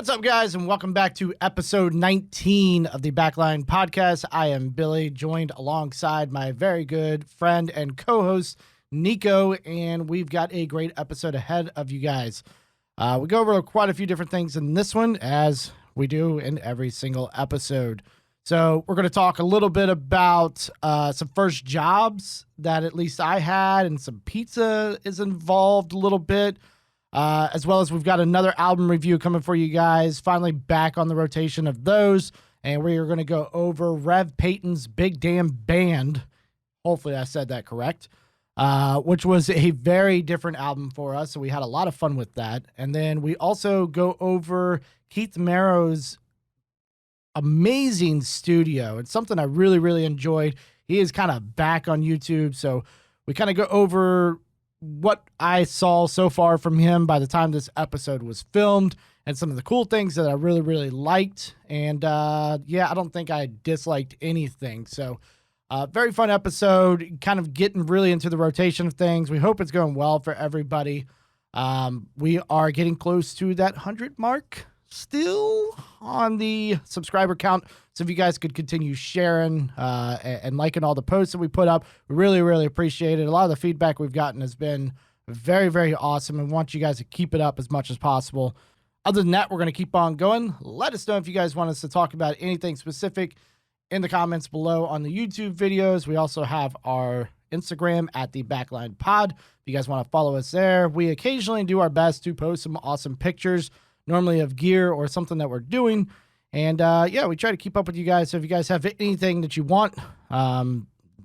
What's up, guys, and welcome back to episode 19 of the Backline Podcast. I am Billy, joined alongside my very good friend and co-host, Nico, and we've got a great episode ahead of you guys. We go over quite a few different things in this one, as we do in every single episode. So we're going to talk a little bit about some first jobs that at least I had, and some pizza is involved a little bit. As well as we've got another album review coming for you guys, finally back on the rotation of those, and we are going to go over Rev Peyton's Big Damn Band, hopefully I said that correct, which was a very different album for us, so we had a lot of fun with that. And then we also go over Keith Merrow's amazing studio. It's something I really, really enjoyed. He is kind of back on YouTube, so we kind of go over what I saw so far from him by the time this episode was filmed, and some of the cool things that I really, really liked. And yeah, I don't think I disliked anything. So very fun episode, kind of getting really into the rotation of things. We hope it's going well for everybody. We are getting close to that 100 mark still on the subscriber count. So if you guys could continue sharing and liking all the posts that we put up, we really, really appreciate it. A lot of the feedback we've gotten has been very, very awesome, and want you guys to keep it up as much as possible. Other than that, we're going to keep on going. Let us know if you guys want us to talk about anything specific in the comments below on the YouTube videos. We also have our Instagram at the Backline Pod. If you guys want to follow us there, we occasionally do our best to post some awesome pictures, normally of gear or something that we're doing. And yeah, we try to keep up with you guys. So if you guys have anything that you want,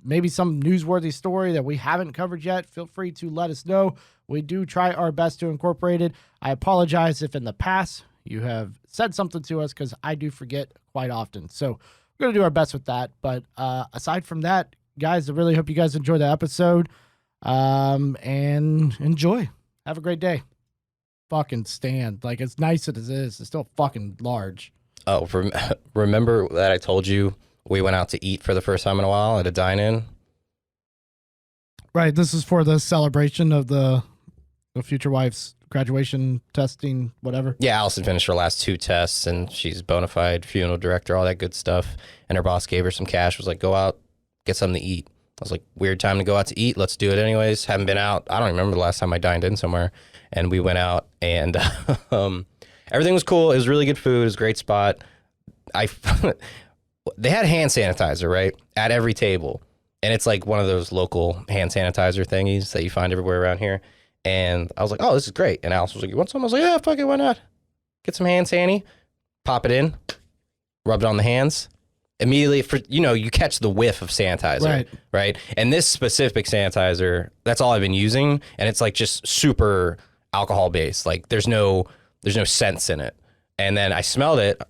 maybe some newsworthy story that we haven't covered yet, feel free to let us know. We do try our best to incorporate it. I apologize if in the past you have said something to us, because I do forget quite often. So we're going to do our best with that. But aside from that, guys, I really hope you guys enjoy the episode and enjoy. Have a great day. Fucking stand. Like, as nice as it is, it's still fucking large. Oh, remember that I told you we went out to eat for the first time in a while at a dine-in? Right. This is for the celebration of the future wife's graduation testing, whatever. Yeah, Allison finished her last 2 tests, and she's bona fide funeral director, all that good stuff. And her boss gave her some cash, was like, go out, get something to eat. I was like, weird time to go out to eat. Let's do it anyways. Haven't been out. I don't remember the last time I dined in somewhere. And we went out, and everything was cool. It was really good food. It was a great spot. They had hand sanitizer, right, at every table. And it's like one of those local hand sanitizer thingies that you find everywhere around here. And I was like, oh, this is great. And Alice was like, you want some? I was like, yeah, fuck it, why not? Get some hand sanitizer, pop it in, rub it on the hands. Immediately, you catch the whiff of sanitizer, right? And this specific sanitizer, that's all I've been using. And it's like just super alcohol based. Like there's no scents in it. And then I smelled it,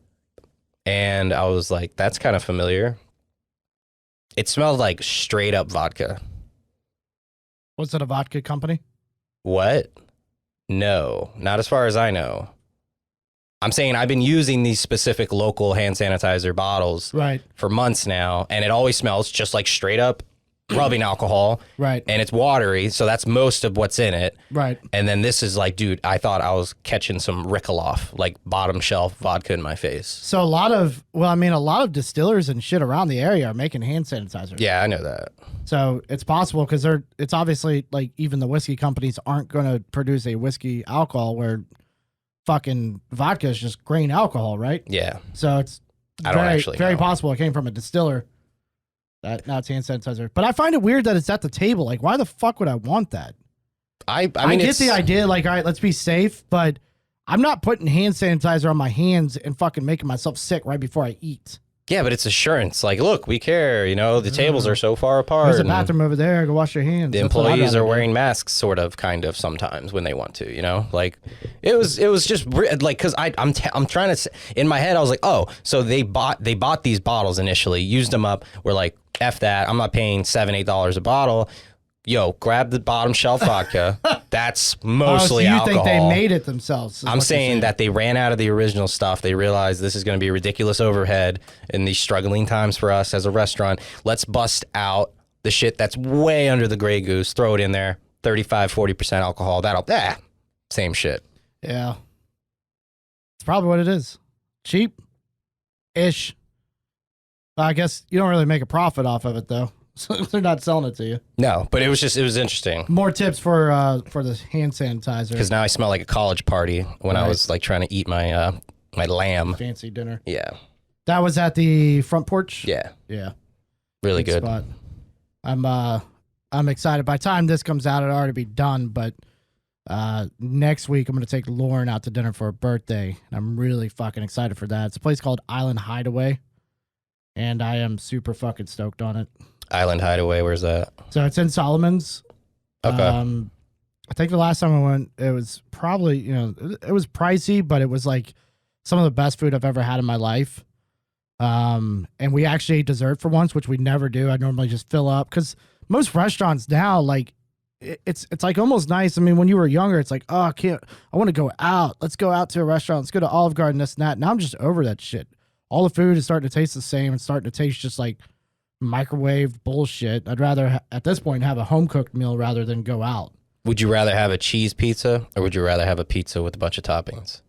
and I was like, that's kind of familiar. It smelled like straight up vodka. Was it a vodka company? What? No, not as far as I know. I'm saying I've been using these specific local hand sanitizer bottles for months now, and it always smells just like straight up rubbing alcohol. Right. And it's watery, so that's most of what's in it. Right. And then this is like, dude, I thought I was catching some Rickaloff, like bottom shelf vodka in my face. So a lot of distillers and shit around the area are making hand sanitizer. Yeah, I know that. So it's possible, because it's obviously like even the whiskey companies aren't going to produce a whiskey alcohol where fucking vodka is just grain alcohol, right? Yeah. So it's very possible it came from a distiller. Now it's hand sanitizer. But I find it weird that it's at the table. Like, why the fuck would I want that? I get the idea, like, all right, let's be safe, but I'm not putting hand sanitizer on my hands and fucking making myself sick right before I eat. Yeah, but it's assurance. Like, look, we care. The tables are so far apart. There's a bathroom over there. Go wash your hands. The employees are wearing masks, sort of, kind of, sometimes when they want to. Like, it was just like, because I'm trying to, in my head I was like, oh, so they bought these bottles initially, used them up. We're like, F that. I'm not paying $7-8 a bottle. Yo, grab the bottom shelf vodka. That's mostly alcohol. So you think they made it themselves? I'm saying that they ran out of the original stuff. They realized this is going to be a ridiculous overhead in these struggling times for us as a restaurant. Let's bust out the shit that's way under the Grey Goose. Throw it in there. 35-40% alcohol. Same shit. Yeah. It's probably what it is. Cheap-ish. I guess you don't really make a profit off of it, though. So they're not selling it to you. No, but it was interesting. More tips for the hand sanitizer. Because now I smell like a college party when I was like trying to eat my my lamb. Fancy dinner. Yeah. That was at the front porch? Yeah. Yeah. Really good. Spot. I'm excited. By the time this comes out, it'll already be done, but next week I'm going to take Lauren out to dinner for her birthday, and I'm really fucking excited for that. It's a place called Island Hideaway, and I am super fucking stoked on it. Island Hideaway, where's that? So it's in Solomon's. Okay. I think the last time I went, it was probably, it was pricey, but it was like some of the best food I've ever had in my life. And we actually ate dessert for once, which we never do. I normally just fill up because most restaurants now, like it's like almost nice. I mean, when you were younger, it's like, oh, I want to go out. Let's go out to a restaurant. Let's go to Olive Garden, this and that. Now I'm just over that shit. All the food is starting to taste the same and starting to taste just like microwave bullshit. I'd rather at this point have a home cooked meal rather than go out. Would you rather have a cheese pizza or would you rather have a pizza with a bunch of toppings?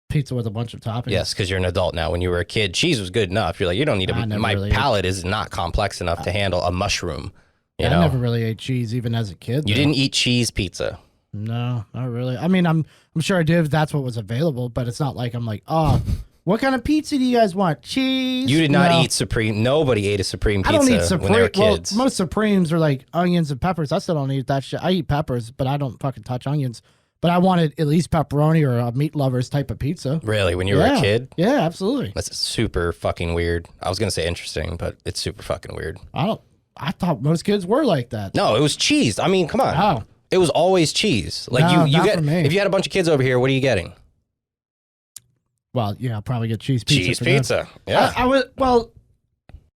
Pizza with a bunch of toppings. Yes, because you're an adult now. When you were a kid, cheese was good enough. You're like, you don't need my palate is not complex enough to handle a mushroom. You know? I never really ate cheese even as a kid. You didn't eat cheese pizza. No, not really. I mean, I'm sure I did if that's what was available, but it's not like I'm like, oh, what kind of pizza do you guys want? Cheese? You did not eat Supreme. Nobody ate a Supreme pizza I don't eat Supreme. when they were kids. Well, most Supremes are like onions and peppers. I still don't eat that shit. I eat peppers, but I don't fucking touch onions. But I wanted at least pepperoni or a meat lovers type of pizza. Really? When you were a kid? Yeah, absolutely. That's super fucking weird. I was going to say interesting, but it's super fucking weird. I thought most kids were like that. No, it was cheese. I mean, come on. Oh. It was always cheese. Like No, you not get for me. if you had a bunch of kids over here, what are you getting? Well, yeah, I'll probably get cheese pizza. Cheese for them. pizza. Yeah. I would, well,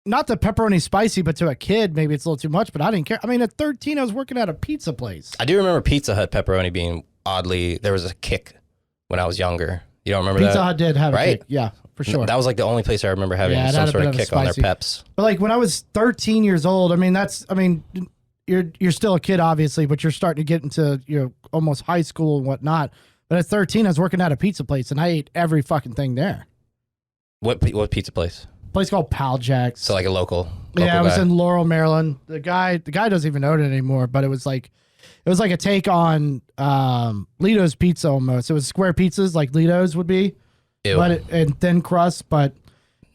not the pepperoni spicy, but to a kid, maybe it's a little too much, but I didn't care. I mean, at 13, I was working at a pizza place. I do remember Pizza Hut pepperoni being oddly, there was a kick when I was younger. You don't remember Pizza that? Hut did have a Right? kick. Yeah, for sure. That was like the only place I remember having Yeah, it some had a sort bit of of a kick on their spicy. peps. But like when I was 13 years old, you're still a kid, obviously, but you're starting to get into almost high school and whatnot. But at 13, I was working at a pizza place, and I ate every fucking thing there. What pizza place? A place called Pal Jack's. So like a local Yeah, it was guy. in Laurel, Maryland. The guy doesn't even own it anymore, but it was like a take on Lito's Pizza almost. It was square pizzas like Lito's would be, Ew. but and thin crust, but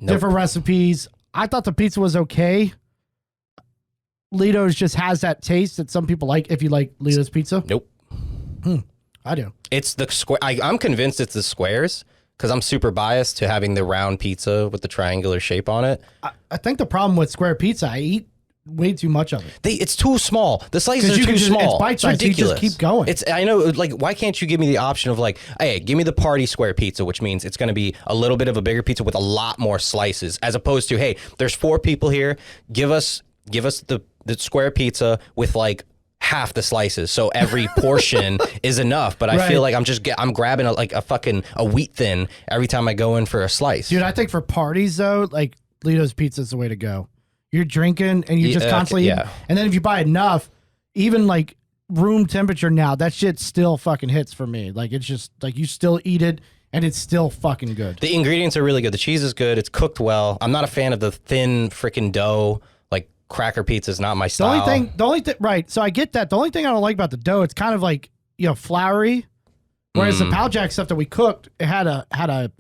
different recipes. I thought the pizza was okay. Lito's just has that taste that some people like. If you like Lito's Pizza, Nope. I do. It's the square. I'm convinced it's the squares because I'm super biased to having the round pizza with the triangular shape on it. I think the problem with square pizza, I eat way too much of it. It's too small. The slices are too small. It's bite-sized, so you ridiculous. just keep going. I know. Like, why can't you give me the option of like, hey, give me the party square pizza, which means it's going to be a little bit of a bigger pizza with a lot more slices, as opposed to, hey, there's 4 people here. Give us the square pizza with like half the slices, so every portion is enough. But I feel like I'm grabbing a wheat thin every time I go in for a slice. Dude, I think for parties though, like Lito's Pizza is the way to go. You're drinking and you're just constantly eating. And then if you buy enough, even like room temperature now, that shit still fucking hits for me. Like it's just like you still eat it and it's still fucking good. The ingredients are really good. The cheese is good. It's cooked well. I'm not a fan of the thin freaking dough. Like cracker pizza is not my style. The only thing, right? So I get that. The only thing I don't like about the dough, it's kind of like floury. Whereas the Pal Jack stuff that we cooked, it had a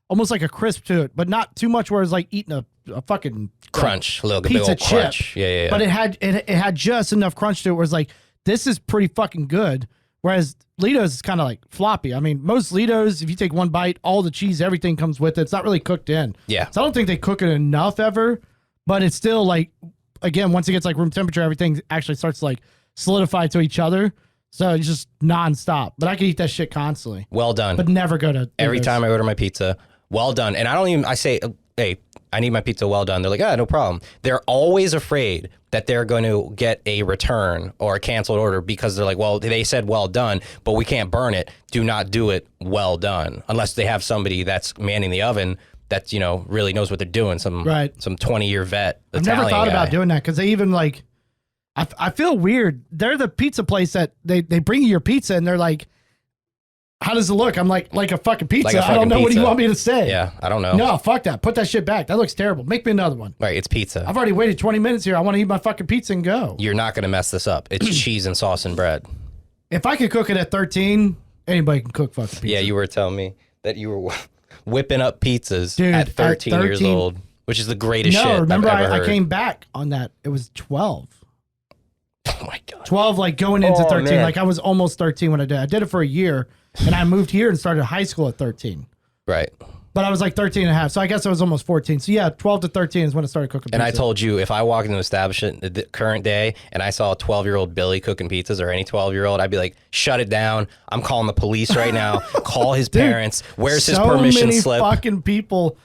almost like a crisp to it, but not too much. Where it's like eating a fucking crunch, a little big pizza old chip. crunch. Yeah. But it had just enough crunch to it. Where it's like this is pretty fucking good. Whereas Lito's is kind of like floppy. I mean, most Lito's, if you take one bite, all the cheese, everything comes with it. It's not really cooked in. Yeah. So I don't think they cook it enough ever. But it's still like, again, once it gets like room temperature, everything actually starts to like solidify to each other. So it's just nonstop. But I could eat that shit constantly. Well done. But never go to Every Lito's. time I order my pizza, well done. And I say, hey, I need my pizza well done. They're like, no problem. They're always afraid that they're going to get a return or a canceled order because they're like, well, they said well done, but we can't burn it. Do not do it well done unless they have somebody that's manning the oven that, really knows what they're doing. Some 20-year vet. I've never thought about doing that because they even like, I feel weird. They're the pizza place that they bring you your pizza and they're like, How does it look? I'm like a fucking pizza. Like a I don't fucking know what do you pizza. want me to say. Yeah, I don't know. No, fuck that. Put that shit back. That looks terrible. Make me another one. Right, it's pizza. I've already waited 20 minutes here. I want to eat my fucking pizza and go. You're not going to mess this up. It's cheese and sauce and bread. If I could cook it at 13, anybody can cook fucking pizza. Yeah, you were telling me that you were whipping up pizzas Dude, at 13 years old, which is the greatest shit remember I've ever heard. I came back on that. It was 12. Oh my God. 12, like going into 13. Man. Like I was almost 13 when I did. I did it for a year, and I moved here and started high school at 13. Right. But I was like 13 and a half, so I guess I was almost 14. So yeah, 12 to 13 is when I started cooking pizza. And I told you, if I walked into an establishment the current day and I saw a 12-year-old Billy cooking pizzas or any 12-year-old, I'd be like, shut it down. I'm calling the police right now. Call his parents. Where's his permission slip? So many fucking people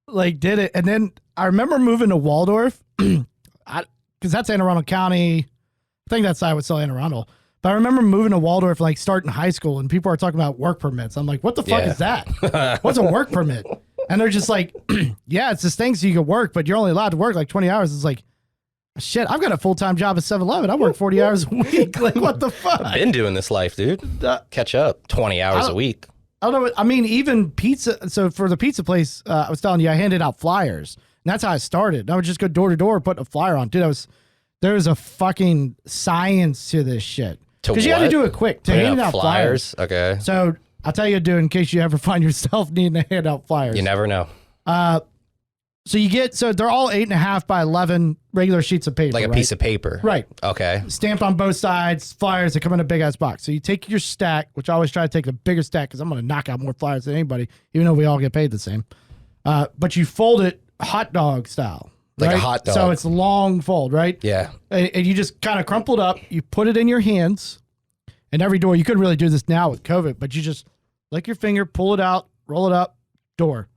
like did it. And then I remember moving to Waldorf, because that's Anne Arundel County. I think that side was still Anne Arundel. But I remember moving to Waldorf, like starting high school, and people are talking about work permits. I'm like, what the fuck is that? What's a work permit? And they're just like, yeah, it's this thing so you can work, but you're only allowed to work like 20 hours. It's like, shit, I've got a full-time job at 7-Eleven. I work 40 hours a week. Like, what the fuck? I've been doing this life, dude. Catch up. 20 hours a week. I don't know. I mean, even pizza. So for the pizza place, I was telling you, I handed out flyers. And that's how I started. I would just go door to door, put a flyer on. Dude, there was a fucking science to this shit. Because you had to do it quick. To hand out flyers. Okay. So I'll tell you, dude, in case you ever find yourself needing to hand out flyers. You never know. So they're all 8.5 by 11 regular sheets of paper. Like a piece of paper. Right. Okay. Stamped on both sides, flyers that come in a big ass box. So you take your stack, which I always try to take the bigger stack because I'm going to knock out more flyers than anybody, even though we all get paid the same. But you fold it hot dog style. Like right? a hot dog. So it's long fold, right? Yeah. And you just kind of crumple it up. You put it in your hands. And every door, you couldn't really do this now with COVID, but you just lick your finger, pull it out, roll it up, door,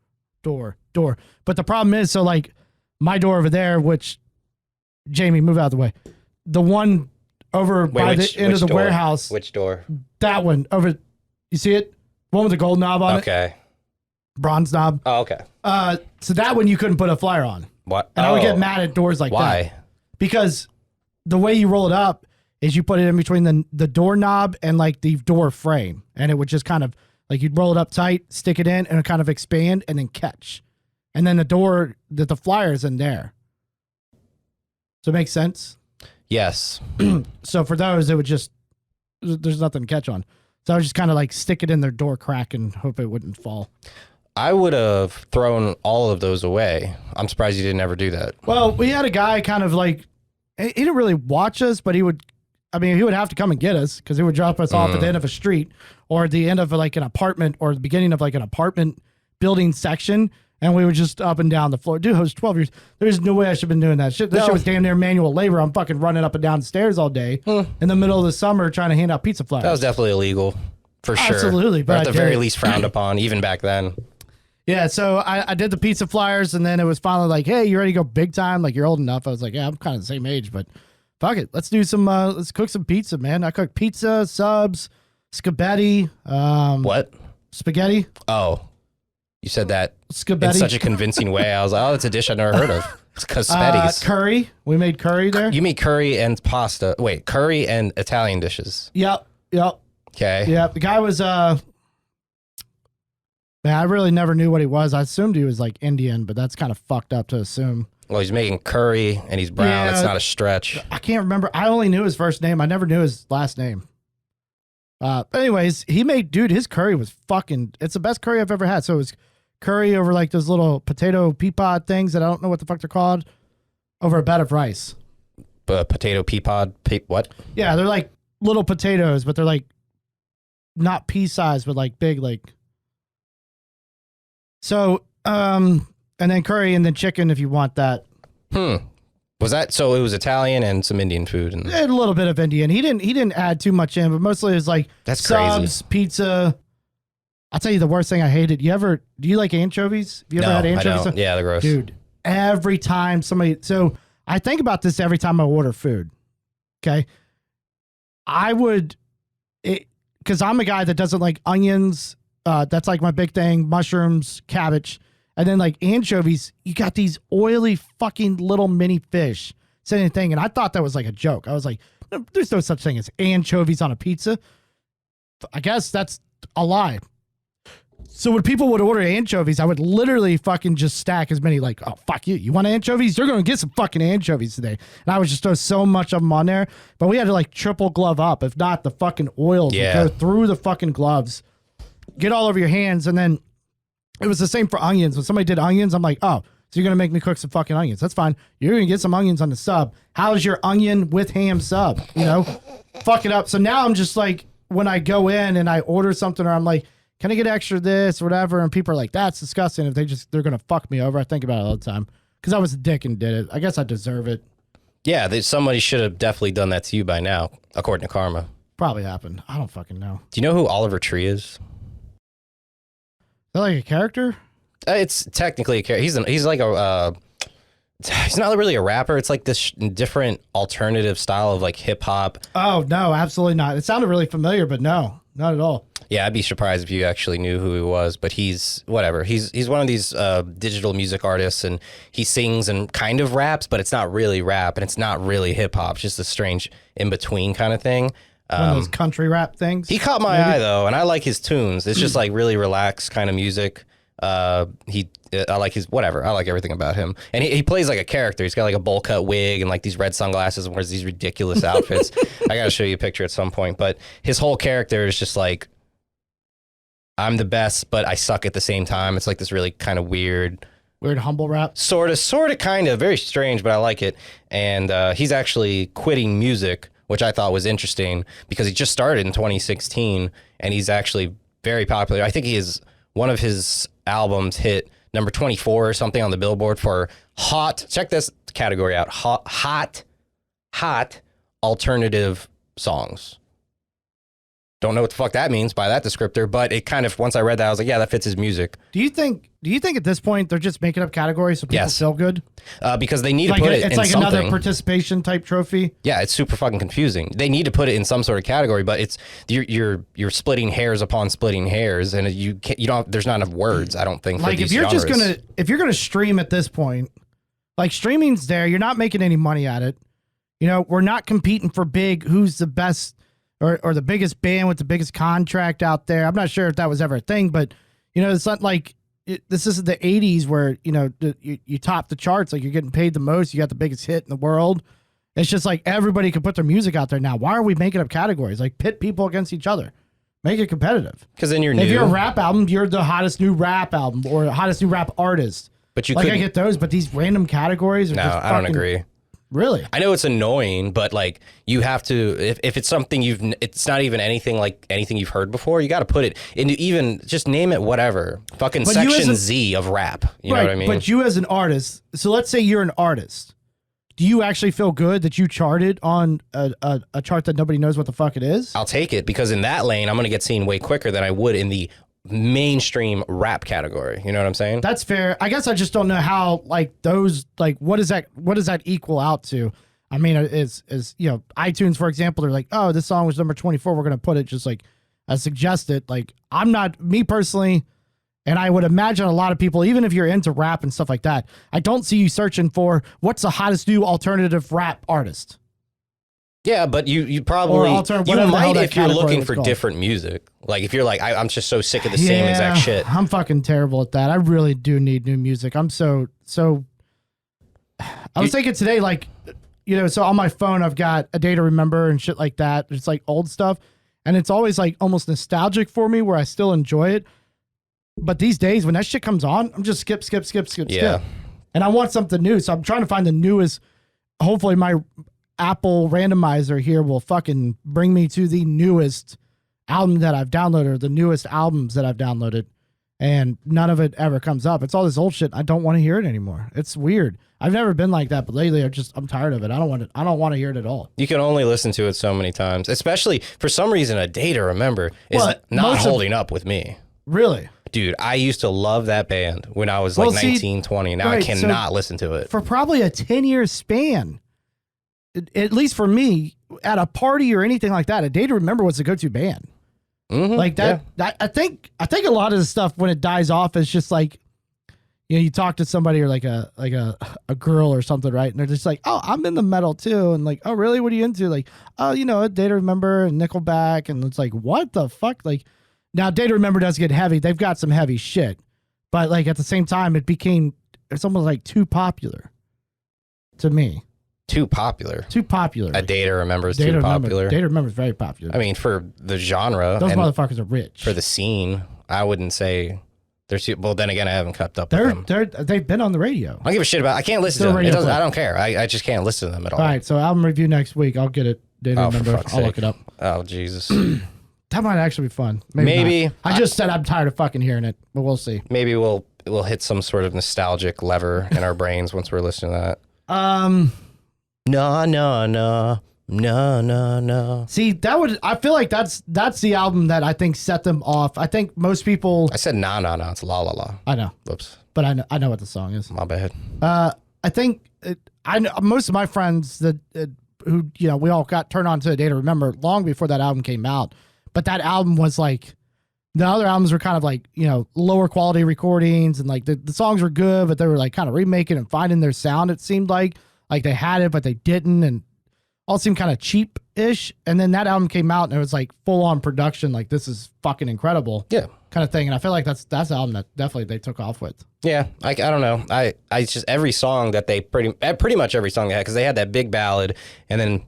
door, door. But the problem is, so like my door over there, which, Jamie, move out of the way. The one over by the end of the warehouse. Which door? That one over. You see it? One with the gold knob on it. Okay. Bronze knob. Oh, okay. So that one you couldn't put a flyer on. What? And I would get mad at doors like that. Why? Because the way you roll it up is you put it in between the doorknob and like the door frame. And it would just kind of like you'd roll it up tight, stick it in, and it kind of expand and then catch. And then the flyer's in there. So it makes sense? Yes. So for those, it would just, there's nothing to catch on. So I would just kind of like stick it in their door crack and hope it wouldn't fall. I would have thrown all of those away. I'm surprised you didn't ever do that. Well, we had a guy kind of like, he didn't really watch us, but he would have to come and get us because he would drop us off at the end of a street or at the end of like an apartment or the beginning of like an apartment building section. And we were just up and down the floor. Dude, I was 12 years. There's no way I should have been doing that shit. This shit was damn near manual labor. I'm fucking running up and down the stairs all day in the middle of the summer trying to hand out pizza flyers. That was definitely illegal, for sure. Absolutely. But But at the very least frowned upon, even back then. Yeah, so I did the pizza flyers, and then it was finally like, hey, you ready to go big time? Like, you're old enough. I was like, yeah, I'm kind of the same age, but fuck it. Let's do some, let's cook some pizza, man. I cooked pizza, subs, spaghetti. What? Spaghetti. Oh. You said that Spaghetti. in such a convincing way. I was like, oh, that's a dish I've never heard of. It's Cosmetti's. Curry. We made curry there. You made curry and pasta. Wait, curry and Italian dishes. Yep. Okay. Yeah, the guy was, man, I really never knew what he was. I assumed he was like Indian, but that's kind of fucked up to assume. Well, he's making curry and he's brown. Yeah. It's not a stretch. I can't remember. I only knew his first name. I never knew his last name. Anyways, he made, dude, his curry was fucking, it's the best curry I've ever had. So it was curry over like those little potato pea pod things that I don't know what the fuck they're called over a bed of rice. Potato pea pod, what? Yeah, they're like little potatoes, but they're like not pea size, but like big, like. So, and then curry and then chicken if you want that. Was that, so it was Italian and some Indian food? And A little bit of Indian. He didn't add too much in, but mostly it was like that's subs, crazy. Pizza. I'll tell you the worst thing I hated. Do you like anchovies? Have you ever had anchovies? I don't. Yeah, they're gross. Dude, every time so I think about this every time I order food. Okay. Because I'm a guy that doesn't like onions. That's like my big thing. Mushrooms, cabbage. And then like anchovies, you got these oily fucking little mini fish. Same thing. And I thought that was like a joke. I was like, there's no such thing as anchovies on a pizza. I guess that's a lie. So when people would order anchovies, I would literally fucking just stack as many, like, oh, fuck you. You want anchovies? You're going to get some fucking anchovies today. And I would just throw so much of them on there. But we had to like triple glove up. If not, the fucking oils would go through the fucking gloves, get all over your hands. And then it was the same for onions. When somebody did onions, I'm like, oh, so you're going to make me cook some fucking onions. That's fine. You're going to get some onions on the sub. How's your onion with ham sub? You know, fuck it up. So now I'm just like, when I go in and I order something, or I'm like, can I get extra this or whatever? And people are like, that's disgusting. If they're going to fuck me over. I think about it all the time because I was a dick and did it. I guess I deserve it. Yeah, somebody should have definitely done that to you by now, according to karma. Probably happened. I don't fucking know. Do you know who Oliver Tree is? Is that like a character? It's technically a character. He's like a... he's not really a rapper. It's like this different alternative style of like hip hop. Oh, no, absolutely not. It sounded really familiar, but no, not at all. Yeah, I'd be surprised if you actually knew who he was, but he's whatever. He's one of these digital music artists, and he sings and kind of raps, but it's not really rap and it's not really hip hop. It's just a strange in between kind of thing. One of those country rap things. He caught my eye though, and I like his tunes. It's just like really relaxed kind of music. I like his whatever. I like everything about him, and he plays like a character. He's got like a bowl cut wig and like these red sunglasses and wears these ridiculous outfits. I gotta show you a picture at some point, but his whole character is just like, I'm the best, but I suck at the same time. It's like this really kind of weird humble rap. Sort of, kind of very strange, but I like it. And he's actually quitting music, which I thought was interesting because he just started in 2016, and he's actually very popular. I think one of his albums hit number 24 or something on the Billboard for check this category out, hot alternative songs. Don't know what the fuck that means by that descriptor, but it kind of, once I read that, I was like, yeah, that fits his music. Do you think at this point they're just making up categories so people feel good? Because they need to put it in something. It's like another participation type trophy. Yeah, it's super fucking confusing. They need to put it in some sort of category, but it's you're splitting hairs upon splitting hairs, and there's not enough words, I don't think. Like if you're gonna stream at this point, like streaming's there, you're not making any money at it. You know, we're not competing for who's the best or the biggest band with the biggest contract out there. I'm not sure if that was ever a thing, but you know, it's not like this is the 80s where, you know, you top the charts, like you're getting paid the most, you got the biggest hit in the world. It's just like everybody can put their music out there now. Why are we making up categories? Like pit people against each other. Make it competitive. Because then if you're a rap album, you're the hottest new rap album or the hottest new rap artist. But I get those, but these random categories are I don't agree. Really? I know it's annoying, but like you have to, if it's something it's not even anything like anything you've heard before, you got to put it into, even just name it whatever. Fucking section Z of rap. You know what I mean? But you as an artist, so let's say you're an artist. Do you actually feel good that you charted on a chart that nobody knows what the fuck it is? I'll take it because in that lane, I'm going to get seen way quicker than I would in the mainstream rap category. You know what I'm saying? That's fair. I guess I just don't know how like those, like what does that equal out to? I mean, is you know, iTunes, for example, they're like, oh, this song was number 24. We're going to put it just like I suggested. Like I'm not, me personally, and I would imagine a lot of people, even if you're into rap and stuff like that, I don't see you searching for what's the hottest new alternative rap artist. Yeah, but you probably, you might if you're looking for different music. Like if you're like, I'm just so sick of the same exact shit. I'm fucking terrible at that. I really do need new music. I'm so, I was thinking today, like, you know, so on my phone, I've got A Day to Remember and shit like that. It's like old stuff. And it's always like almost nostalgic for me where I still enjoy it. But these days when that shit comes on, I'm just skip. And I want something new. So I'm trying to find the newest, hopefully my Apple randomizer here will fucking bring me to the newest album that I've downloaded or the newest albums that I've downloaded, and none of it ever comes up. It's all this old shit. I don't want to hear it anymore. It's weird. I've never been like that, but lately I'm tired of it. I don't want to hear it at all. You can only listen to it so many times, especially for some reason A Day to Remember is not holding up with me. Really? Dude, I used to love that band when I was like 19, 20. Now I cannot listen to it. For probably a 10-year span, at least for me, at a party or anything like that, A Day to Remember was a go-to band. Mm-hmm, like that, I think a lot of the stuff when it dies off is just like, you know, you talk to somebody or like a girl or something, right? And they're just like, oh, I'm in the metal too. And like, oh, really? What are you into? Like, oh, you know, A Day to Remember and Nickelback. And it's like, what the fuck? Like, Now, Day to Remember does get heavy. They've got some heavy shit. But like at the same time, it's almost like too popular to me. Too popular. Too popular. A Day to Remember is too popular. Day to Remember is very popular. I mean, for the genre. Those motherfuckers are rich. For the scene, I wouldn't say they're too. Well, then again, I haven't kept up with them. They've been on the radio. I don't give a shit about. I can't listen to them. I don't care. I just can't listen to them at all. All right, so album review next week. I'll get it. Day to Remember. I'll look it up. Oh Jesus. That might actually be fun. Maybe. I just said I'm tired of fucking hearing it, but we'll see. Maybe we'll hit some sort of nostalgic lever in our brains once we're listening to that. No. See, I feel like that's the album that I think set them off. I think most people. I said no. It's La La La. I know. Whoops. But I know what the song is. My bad. I think I know most of my friends that who we all got turned on to A Day to Remember long before that album came out. But that album was like. The other albums were kind of like, lower quality recordings, and like the songs were good, but they were like kind of remaking and finding their sound. It seemed like they had it, but they didn't, and all seemed kind of cheap-ish. And then that album came out, and it was like full-on production, like this is fucking incredible, kind of thing. And I feel like that's the album that definitely they took off with. Yeah, I don't know. I just every song that they pretty much every song they had, because they had that big ballad, and then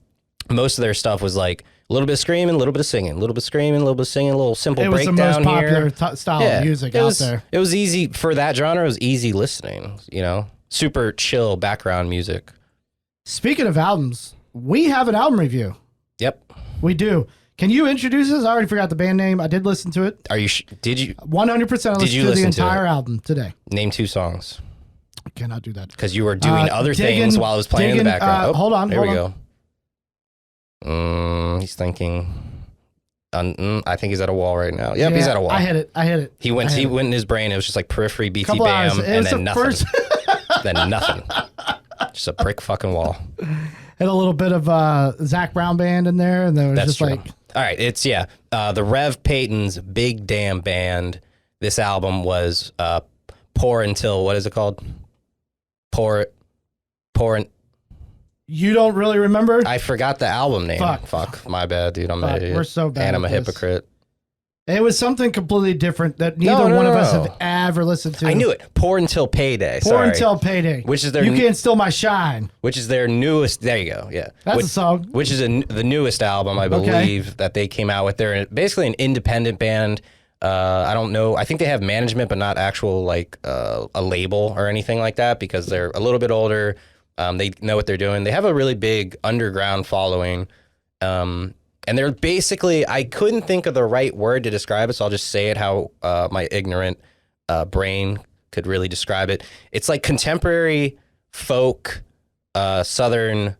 most of their stuff was like. A little bit of screaming, a little bit of singing, a little bit of screaming, a little bit of singing, a little simple breakdown here. It was the most popular style of music out there. It was easy for that genre. It was easy listening, super chill background music. Speaking of albums, we have an album review. Yep, we do. Can you introduce us? I already forgot the band name. I did listen to it. Did you? 100%. I listened to the entire album today. Name 2 songs. I cannot do that because you were doing other things while I was playing in the background. Hold on. There we go. He's thinking. I think he's at a wall right now. Yep, he's at a wall. I hit it. He went in his brain. It was just like periphery, BT, bam, and then nothing. Then nothing. Just a brick fucking wall. And a little bit of Zach Brown band in there, and there was just true. Like. All right, it's the Rev Peyton's Big Damn Band. This album was Pour Until, what is it called? Pour. You don't really remember? I forgot the album name. Fuck. My bad, dude. I'm an idiot. We're so bad. And I'm a hypocrite. It was something completely different that neither one of us have ever listened to. I knew it. Pour Until Payday. Pour Until Payday. Which is their You Can't Steal My Shine. Which is their newest. There you go. Yeah. That's a song. Which is the newest album, I believe, that they came out with. They're basically an independent band. I don't know. I think they have management, but not actual like a label or anything like that because they're a little bit older. They know what they're doing. They have a really big underground following. And they're basically, I couldn't think of the right word to describe it, so I'll just say it how my ignorant brain could really describe it. It's like contemporary folk, southern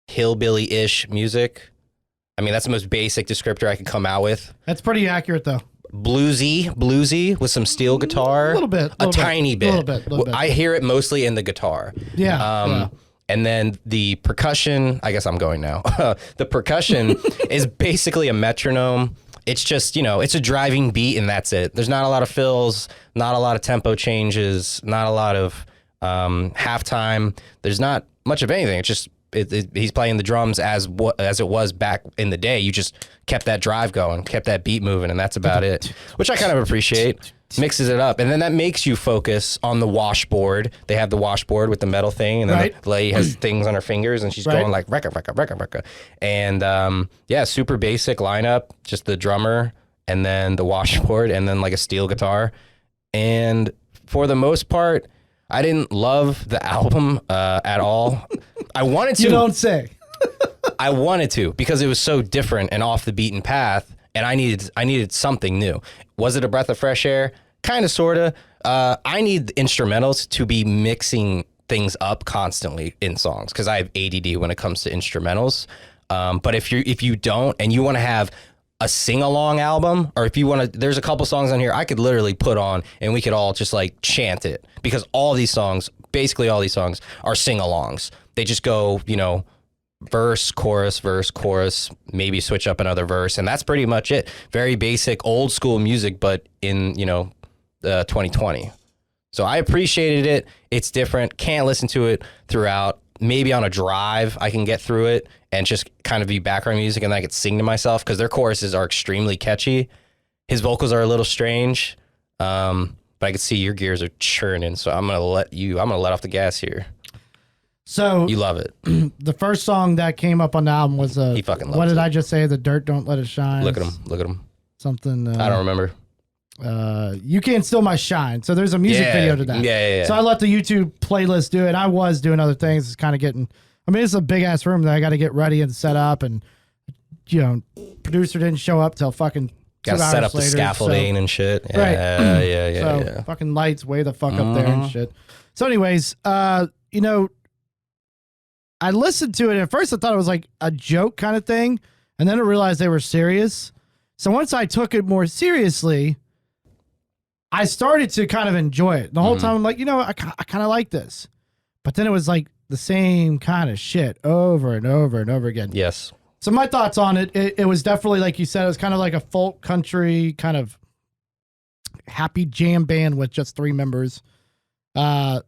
hillbilly-ish music. I mean, that's the most basic descriptor I could come out with. That's pretty accurate, though. Bluesy with some steel guitar. A little bit. Tiny bit. A little bit. I hear it mostly in the guitar. Yeah. And then the percussion, I guess I'm going now. The percussion is basically a metronome. It's just, it's a driving beat and that's it. There's not a lot of fills, not a lot of tempo changes, not a lot of halftime. There's not much of anything. It's just he's playing the drums as it was back in the day. You just kept that drive going, kept that beat moving, and that's about it, which I kind of appreciate. Mixes it up, and then that makes you focus on the washboard. They have the washboard with the metal thing, and then the lady has things on her fingers, and she's going like recca. And super basic lineup, just the drummer, and then the washboard, and then like a steel guitar. And for the most part, I didn't love the album at all. I wanted to. You don't say. I wanted to because it was so different and off the beaten path, and I needed something new. Was it a breath of fresh air? Kind of, sort of. I need the instrumentals to be mixing things up constantly in songs because I have ADD when it comes to instrumentals. But if you don't and you want to have a sing-along album, or if you want to, there's a couple songs on here I could literally put on and we could all just like chant it because basically all these songs are sing-alongs. They just go, verse, chorus, maybe switch up another verse, and that's pretty much it. Very basic, old school music, but in 2020. So I appreciated it. It's different. Can't listen to it throughout. Maybe on a drive I can get through it and just kind of be background music, and I could sing to myself because their choruses are extremely catchy. His vocals are a little strange, but I can see your gears are churning. So I'm gonna let off the gas here. So you love it. The first song that came up on the album was he fucking loves what did it. I just say? The dirt don't let it shine. Look at him. Something. I don't remember. You can't steal my shine. So there's a music video to that. Yeah. So I let the YouTube playlist do it. I was doing other things. It's kind of getting. I mean, it's a big ass room that I got to get ready and set up, and producer didn't show up till fucking. Got to set up the scaffolding and shit. Yeah, right. Yeah. Fucking lights way the fuck up there and shit. So anyways, I listened to it. And at first I thought it was like a joke kind of thing. And then I realized they were serious. So once I took it more seriously, I started to kind of enjoy it. The whole time I'm like, I kind of like this. But then it was like the same kind of shit over and over and over again. Yes. So my thoughts on it, it was definitely, like you said, it was kind of like a folk country kind of happy jam band with just 3 members. The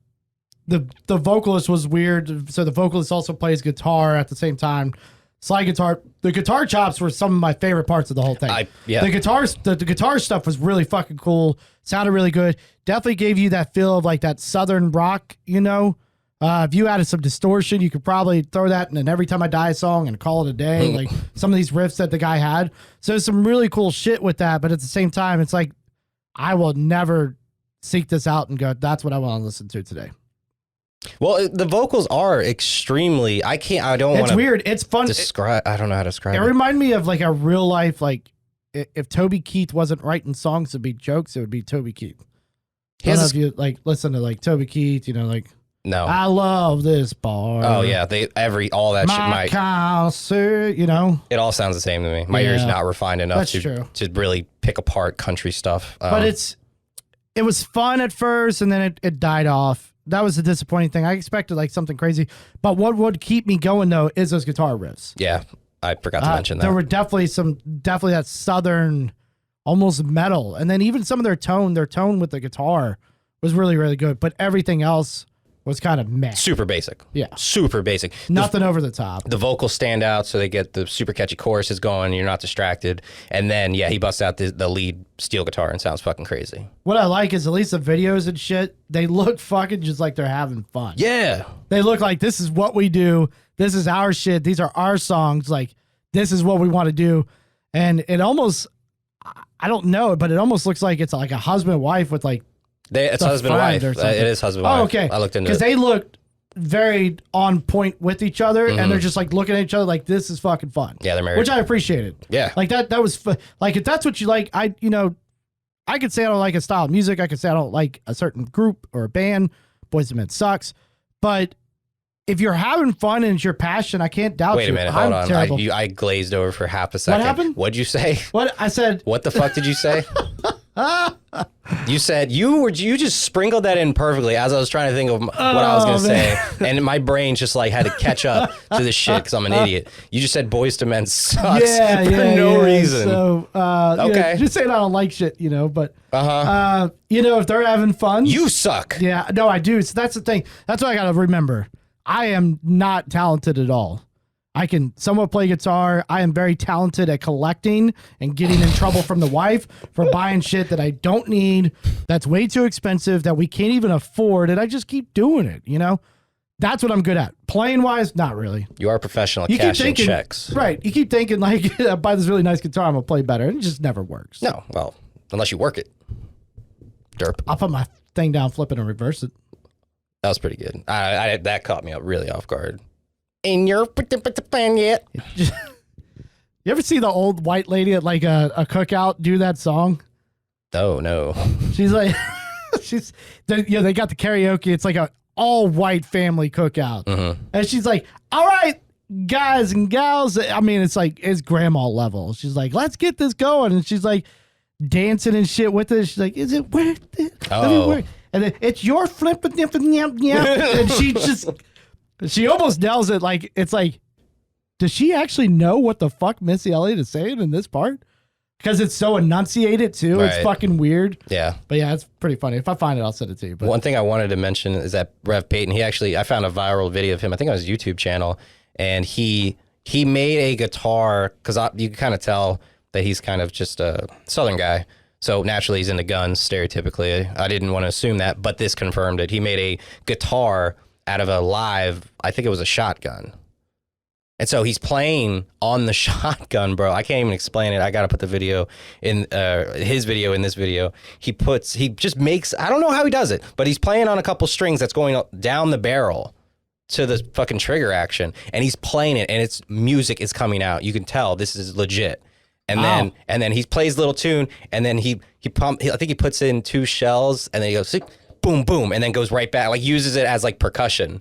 vocalist was weird. So the vocalist also plays guitar at the same time. Slide guitar. The guitar chops were some of my favorite parts of the whole thing. The guitar stuff was really fucking cool. Sounded really good. Definitely gave you that feel of like that Southern rock, if you added some distortion, you could probably throw that in an Every Time I Die song and call it a day. Like some of these riffs that the guy had. So there's some really cool shit with that. But at the same time, it's like, I will never seek this out and go, that's what I want to listen to today. Well, the vocals are extremely. I don't want to. It's weird. It's fun. I don't know how to describe it. It reminded me of like a real life, like if Toby Keith wasn't writing songs to be jokes, it would be Toby Keith. I don't know if you like listen to like Toby Keith, No. I love this bar. Oh yeah, all that my shit. Concert, It all sounds the same to me. My ear's not refined enough to really pick apart country stuff. But it was fun at first, and then it died off. That was the disappointing thing. I expected like something crazy, but what would keep me going though is those guitar riffs. Yeah, I forgot to mention that. There were definitely that Southern, almost metal, and then even some of their tone with the guitar was really, really good. But everything else was kind of meh. Super basic. Yeah. Super basic. Nothing over the top. The vocals stand out, so they get the super catchy choruses going. You're not distracted. And then, he busts out the lead steel guitar and sounds fucking crazy. What I like is at least the videos and shit, they look fucking just like they're having fun. Yeah. They look like this is what we do. This is our shit. These are our songs. Like, this is what we want to do. And it almost, I don't know, but it almost looks like it's like a husband and wife with like, it's husband and wife. It is husband and wife. Oh, okay. I looked into it. Because they looked very on point with each other, and they're just like looking at each other like, this is fucking fun. Yeah, they're married. Which I appreciated. Yeah. Like that was like, if that's what you like, I could say I don't like a style of music. I could say I don't like a certain group or a band. Boyz II Men sucks. But if you're having fun and it's your passion, I can't doubt you. Wait a minute, hold on. Terrible. I glazed over for half a second. What happened? What'd you say? What? I said. What the fuck did you say? You said you just sprinkled that in perfectly as I was trying to think of what I was going to say. And my brain just like had to catch up to this shit because I'm an idiot. You just said Boyz II Men sucks for no reason. So, okay. Just saying I don't like shit, but, if they're having fun. You suck. Yeah, no, I do. So that's the thing. That's what I got to remember. I am not talented at all. I can somewhat play guitar. I am very talented at collecting and getting in trouble from the wife for buying shit that I don't need, that's way too expensive, that we can't even afford, and I just keep doing it, That's what I'm good at. Playing wise, not really. You are a professional at cashing checks. Right. You keep thinking, like, I buy this really nice guitar, I'm going to play better, and it just never works. No, well, unless you work it. Derp. I'll put my thing down, flip it, and reverse it. That was pretty good. That caught me up really off guard. In your plan yet? You ever see the old white lady at like a cookout do that song? Oh no. She's like, they got the karaoke. It's like a all white family cookout, and she's like, "All right, guys and gals." I mean, it's like it's grandma level. She's like, "Let's get this going," and she's like dancing and shit with it. She's like, "Is it worth it?" Oh. And then it's your flip and and she almost nails it. Like, it's like, does she actually know what the fuck Missy Elliott is saying in this part? Because it's so enunciated too. Right. It's fucking weird. Yeah. But yeah, it's pretty funny. If I find it, I'll send it to you. But one thing I wanted to mention is that Rev Peyton, I found a viral video of him, I think on his YouTube channel, and he made a guitar, because you can kind of tell that he's kind of just a Southern guy. So naturally he's into guns, stereotypically. I didn't want to assume that, but this confirmed it. He made a guitar out of a live, I think it was a shotgun. And so he's playing on the shotgun, bro. I can't even explain it. I got to put the video in, his video in this video. He just makes, I don't know how he does it, but he's playing on a couple strings that's going down the barrel to the fucking trigger action. And he's playing it and it's music is coming out. You can tell this is legit. And then he plays a little tune and then I think he puts in 2 shells and then he goes, boom, boom, and then goes right back, like uses it as like percussion.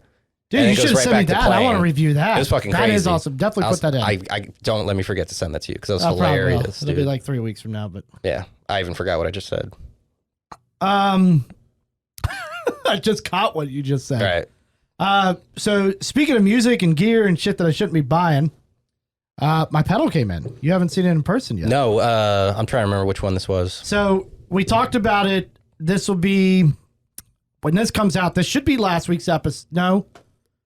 Dude, you should have sent me that. I want to review that. It was fucking crazy. That is awesome. Definitely put that in. I don't let me forget to send that to you because it was hilarious. It'll be like 3 weeks from now, but yeah, I even forgot what I just said. I just caught what you just said. Right. So speaking of music and gear and shit that I shouldn't be buying, my pedal came in. You haven't seen it in person yet. No, I'm trying to remember which one this was. So we talked about it. This will be when this comes out. This should be last week's episode. No.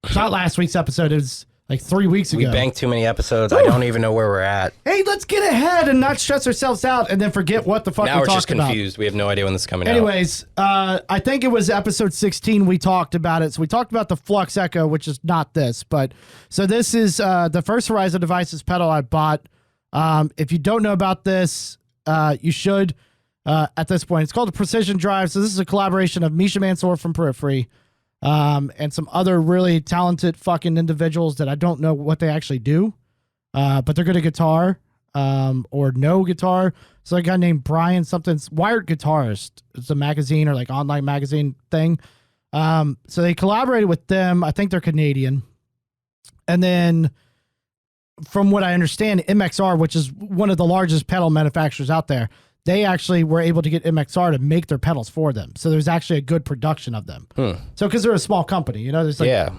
It's not last week's episode. It was like 3 weeks ago. We banked too many episodes. Ooh. I don't even know where we're at. Hey, let's get ahead and not stress ourselves out and then forget what the fuck now we're just talking confused. We have no idea when this is coming Anyways, I think it was episode 16 we talked about it. So we talked about the Flux Echo, which is not this. But so this is the first Horizon Devices pedal I bought. If you don't know about this, you should at this point. It's called a Precision Drive. So this is a collaboration of Misha Mansour from Periphery. And some other really talented fucking individuals that I don't know what they actually do, but they're good at guitar, or no guitar. So a guy named Brian something's Wired Guitarist. It's a magazine or like online magazine thing. So they collaborated with them. I think they're Canadian. And then from what I understand, MXR, which is one of the largest pedal manufacturers out there, they actually were able to get MXR to make their pedals for them. So there's actually a good production of them. So because they're a small company, you know, there's like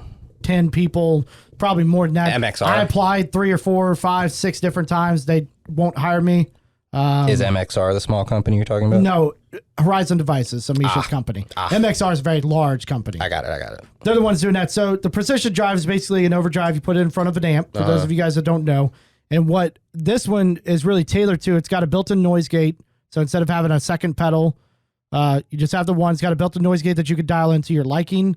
10 people, probably more than that. MXR. I applied 3 or 4 or 5, 6 different times. They won't hire me. Is MXR the small company you're talking about? No, Horizon Devices, Misha's company. MXR is a very large company. I got it. They're the ones doing that. So the Precision Drive is basically an overdrive. You put it in front of an amp, for those of you guys that don't know. And what this one is really tailored to, it's got a built-in noise gate. So instead of having a second pedal, you just have the one. It's got a built-in noise gate that you could dial into your liking.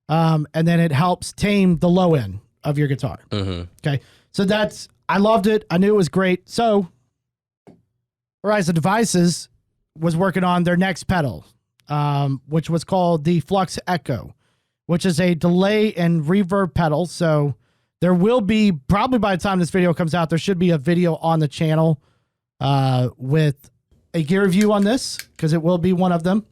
And then it helps tame the low end of your guitar. Okay. So I loved it. I knew it was great. So Horizon Devices was working on their next pedal, which was called the Flux Echo, which is a delay and reverb pedal. So there will be, probably by the time this video comes out, there should be a video on the channel with a gear review on this, because it will be one of them.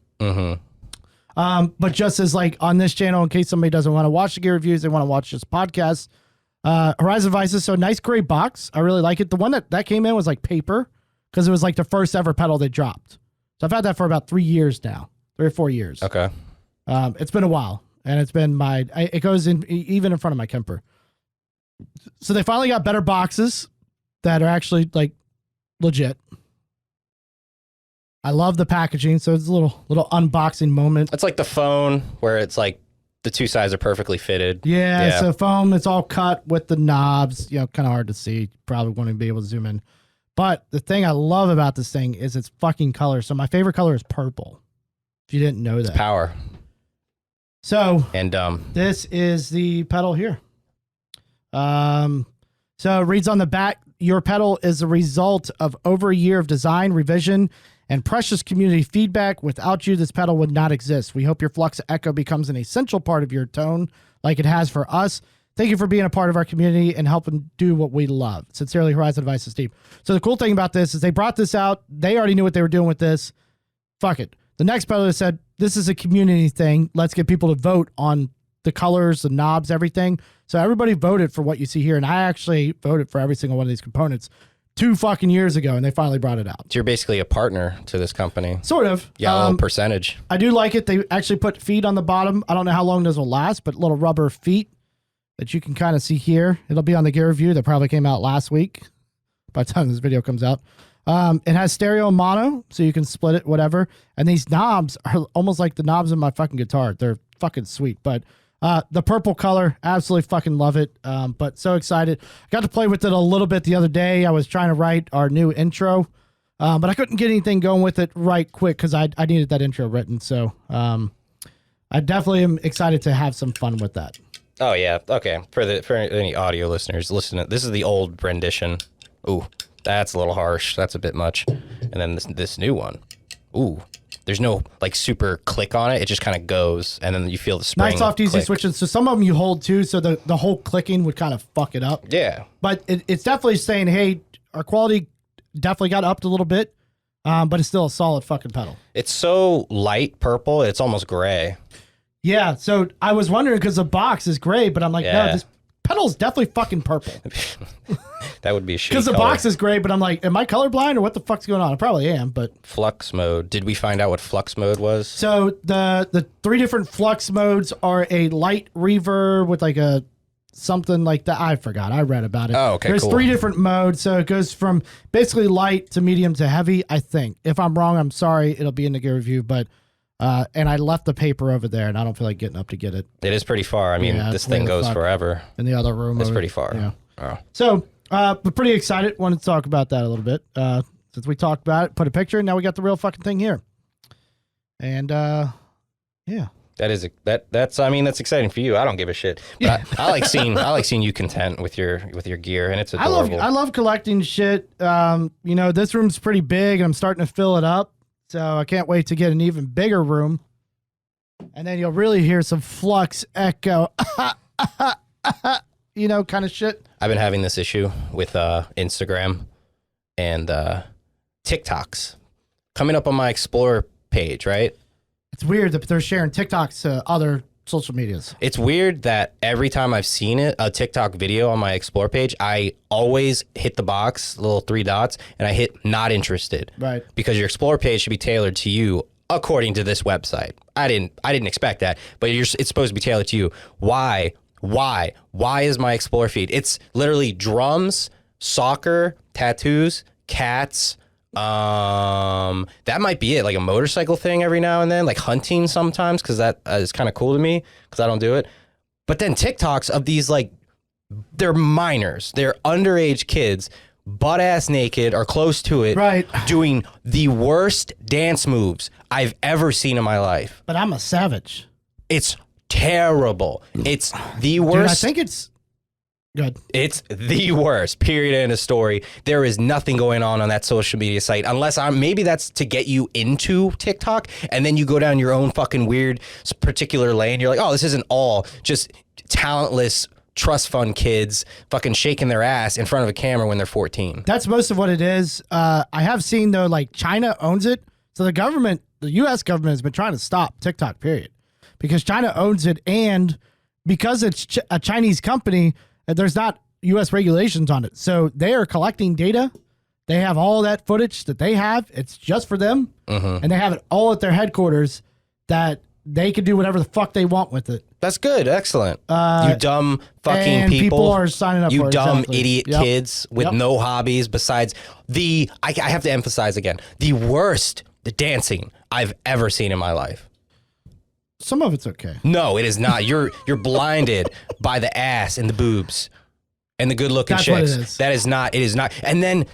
But just as like on this channel, in case somebody doesn't want to watch the gear reviews, they want to watch this podcast. Horizon Devices, so nice gray box. I really like it. The one that came in was like paper, because it was like the first ever pedal they dropped. So I've had that for about 3 years now, 3 or 4 years. Okay. It's been a while, and it's been it goes in even in front of my Kemper. So they finally got better boxes that are actually like legit. I love the packaging, so it's a little unboxing moment. It's like the phone where it's like the 2 sides are perfectly fitted. Yeah, so foam, it's all cut with the knobs. You know, kind of hard to see. Probably won't even be able to zoom in. But the thing I love about this thing is its fucking color. So my favorite color is purple. If you didn't know that. It's power. So and this is the pedal here. So it reads on the back, your pedal is a result of over a year of design, revision, and precious community feedback. Without you, this pedal would not exist. We hope your Flux Echo becomes an essential part of your tone like it has for us. Thank you for being a part of our community and helping do what we love. Sincerely, Horizon Devices team. So the cool thing about this is they brought this out. They already knew what they were doing with this. Fuck it. The next pedal said, this is a community thing. Let's get people to vote on the colors, the knobs, everything. So everybody voted for what you see here. And I actually voted for every single one of these components 2 fucking years ago, and they finally brought it out. So you're basically a partner to this company. Sort of. Yeah, a little percentage. I do like it. They actually put feet on the bottom. I don't know how long those will last, but little rubber feet that you can kind of see here. It'll be on the gear review that probably came out last week by the time this video comes out. It has stereo and mono, so you can split it, whatever. And these knobs are almost like the knobs in my fucking guitar. They're fucking sweet. But The purple color, absolutely fucking love it. But so excited. Got to play with it a little bit the other day. I was trying to write our new intro, but I couldn't get anything going with it right quick because I needed that intro written. So I definitely am excited to have some fun with that. Oh yeah, okay. For any audio listeners, listen. This is the old rendition. Ooh, that's a little harsh. That's a bit much. And then this new one. Ooh. There's no like super click on it. It just kind of goes, and then you feel the spring. Nice, soft, easy click. switches. So some of them you hold too, so the whole clicking would kind of fuck it up. Yeah. But it's definitely saying, hey, our quality definitely got upped a little bit, but it's still a solid fucking pedal. It's so light purple, it's almost gray. Yeah, so I was wondering because the box is gray, but I'm like, no, this pedal's definitely fucking purple. That would be a shitty Because the color. box is gray, but I'm like, am I colorblind or what the fuck's going on? I probably am, but... Flux mode. Did we find out what flux mode was? So the 3 different flux modes are a light reverb with like a something like that. I forgot. I read about it. Oh, okay, There's cool. 3 different modes, so it goes from basically light to medium to heavy, I think. If I'm wrong, I'm sorry. It'll be in the gear review, but... and I left the paper over there, and I don't feel like getting up to get it. It is pretty far. I mean, Yeah, this thing goes forever. In the other room. It's pretty far. Yeah. Oh. So, but pretty excited. Wanted to talk about that a little bit. Since we talked about it, put a picture, and now we got the real fucking thing here. And, yeah. That's I mean, that's exciting for you. I don't give a shit. But I like seeing you content with your gear, and it's adorable. I love collecting shit. You know, this room's pretty big, and I'm starting to fill it up. So I can't wait to get an even bigger room. And then you'll really hear some Flux Echo, you know, kind of shit. I've been having this issue with Instagram and TikToks coming up on my Explore page, right? It's weird that they're sharing TikToks to other social medias. It's weird that every time I've seen a TikTok video on my Explore page, I always hit the box, little 3 dots, and I hit not interested. Right. Because your Explore page should be tailored to you according to this website. I didn't expect that, but it's supposed to be tailored to you. Why is my Explore feed? It's literally drums, soccer, tattoos, cats. That might be it, like a motorcycle thing every now and then, like hunting sometimes, because that is kind of cool to me because I don't do it. But then TikToks of these, like, they're minors, they're underage kids, butt ass naked or close to it, right, doing the worst dance moves I've ever seen in my life. But I'm a savage. It's terrible. It's the worst. Dude, I think it's good. It's the worst, period, end of story. There is nothing going on that social media site unless maybe that's to get you into TikTok, and then you go down your own fucking weird particular lane. You're like, oh, this isn't all just talentless trust fund kids fucking shaking their ass in front of a camera when they're 14. That's most of what it is. I have seen, though, like China owns it. So the U.S. government has been trying to stop TikTok, period. Because China owns it, and because it's a Chinese company, there's not U.S. regulations on it. So they are collecting data. They have all that footage that they have. It's just for them. And they have it all at their headquarters that they can do whatever the fuck they want with it. That's good. Excellent. You dumb fucking people are signing up you for it. dumb Exactly. idiot kids with no hobbies besides I have to emphasize again, the worst dancing I've ever seen in my life. Some of it's okay. No, it is not. You're blinded by the ass and the boobs and the good looking chicks. What it is. That is not. It is not. And then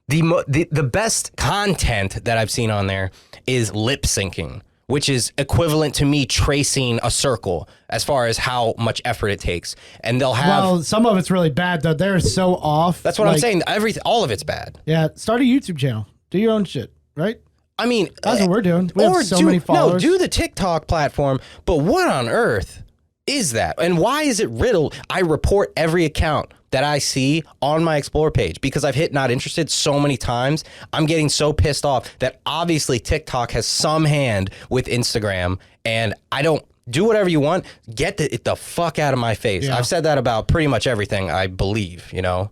the best content that I've seen on there is lip syncing, which is equivalent to me tracing a circle as far as how much effort it takes. And they'll have. Well, some of it's really bad though. They're so off. That's what I'm saying. All of it's bad. Yeah. Start a YouTube channel. Do your own shit. Right. I mean, that's what we're doing. We have so many followers. No, do the TikTok platform, but what on earth is that? And why is it riddled? I report every account that I see on my Explore page because I've hit not interested so many times. I'm getting so pissed off that obviously TikTok has some hand with Instagram, and I don't do whatever you want. Get the fuck out of my face. Yeah. I've said that about pretty much everything, I believe, you know?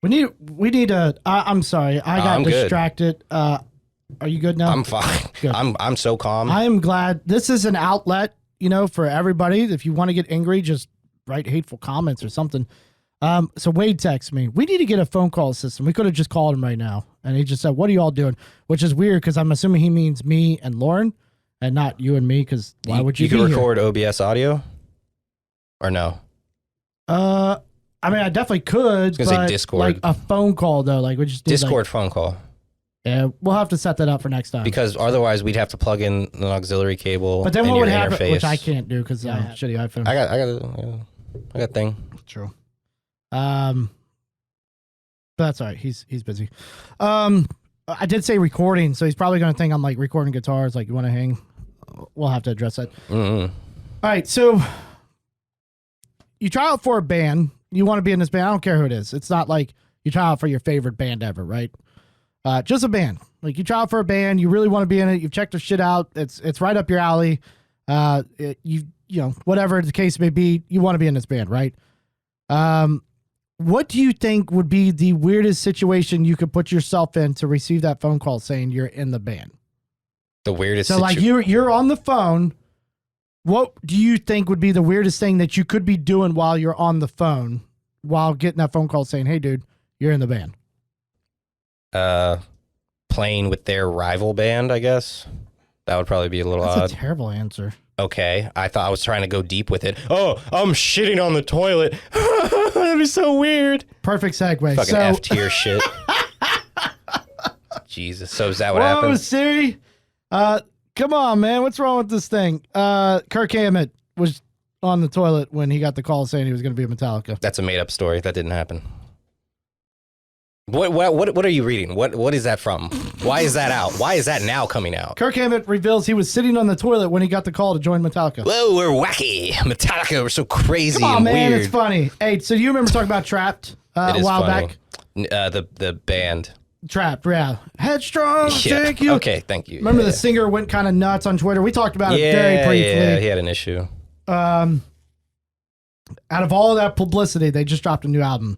We need a, I'm sorry. I got distracted. Are you good now? I'm fine. Good. I'm so calm. I am glad. This is an outlet, you know, for everybody. If you want to get angry, just write hateful comments or something. So Wade texted me. We need to get a phone call system. We could have just called him right now. And he just said, what are you all doing? Which is weird because I'm assuming he means me and Lauren and not you and me because why would you be can here? record OBS audio? or no? I mean, I definitely could. I was gonna say Discord. Like a phone call though. Like we just do Discord phone call. Yeah, we'll have to set that up for next time. Because otherwise, we'd have to plug in an auxiliary cable. But then and what would your happen? interface. Which I can't do because I have shitty iPhone. I got a thing. True. But that's all right. He's busy. I did say recording, so he's probably gonna think I'm like recording guitars. Like, you want to hang? We'll have to address that. All right, so you try out for a band. You want to be in this band. I don't care who it is. It's not like you try out for your favorite band ever, right? Just a band. Like, you try out for a band. You really want to be in it. You've checked their shit out. It's right up your alley. You know, whatever the case may be, you want to be in this band, right? What do you think would be the weirdest situation you could put yourself in to receive that phone call saying you're in the band? The weirdest. So like you're on the phone. What do you think would be the weirdest thing that you could be doing while you're on the phone, while getting that phone call saying, "Hey, dude, you're in the band"? Playing with their rival band, I guess. That would probably be a little odd. That's a terrible answer. Okay, I thought I was trying to go deep with it. Oh, I'm shitting on the toilet. That'd be so weird. Perfect segue. Fucking F tier shit. Jesus. So is that what happened? Whoa, Siri. Come on, man. What's wrong with this thing? Kirk Hammett was on the toilet when he got the call saying he was going to be a Metallica. That's a made up story. That didn't happen. What are you reading? What is that from? Why is that out? Why is that now coming out? Kirk Hammett reveals he was sitting on the toilet when he got the call to join Metallica. Whoa, we're wacky. Metallica, we're so crazy. Come on, and man, weird. it's funny. Hey, so do you remember talking about Trapped a while back? The band. Trapped, yeah. Headstrong, Yeah. thank you. Okay, thank you. Remember the singer went kind of nuts on Twitter? We talked about it very briefly. Yeah, he had an issue. Out of all of that publicity, they just dropped a new album.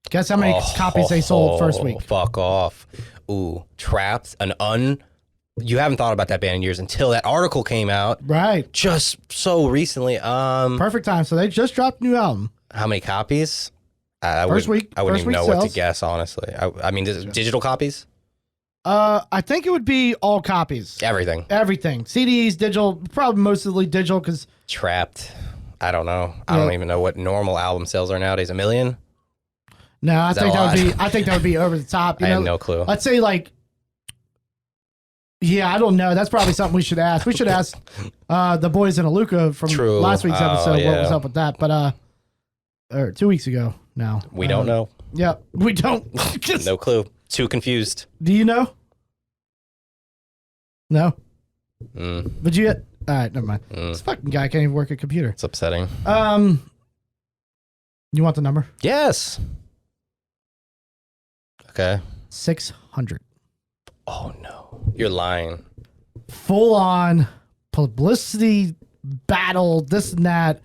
Guess how many copies they sold first week? Fuck off. Ooh, Trapped, you haven't thought about that band in years until that article came out. Right. Just so recently. Perfect time. So they just dropped a new album. How many copies? First week. I wouldn't even know what sales. to guess, honestly. I mean, digital copies? I think it would be all copies. Everything. Everything. CDs, digital, probably mostly digital because... Trapped. I don't know. I don't even know what normal album sales are nowadays. 1 million? No, I think that would be over the top. I have no clue. Let's say like... Yeah, I don't know. That's probably something we should ask. We should ask the boys in Aluka from last week's episode what was up with that. But or 2 weeks ago now. We don't know. Yeah, we don't. No clue. Too confused. Do you know? No. Mm. But you. All right, never mind. This fucking guy can't even work a computer. It's upsetting. You want the number? Yes. Okay. 600. Oh no, you're lying. Full on publicity battle, this and that.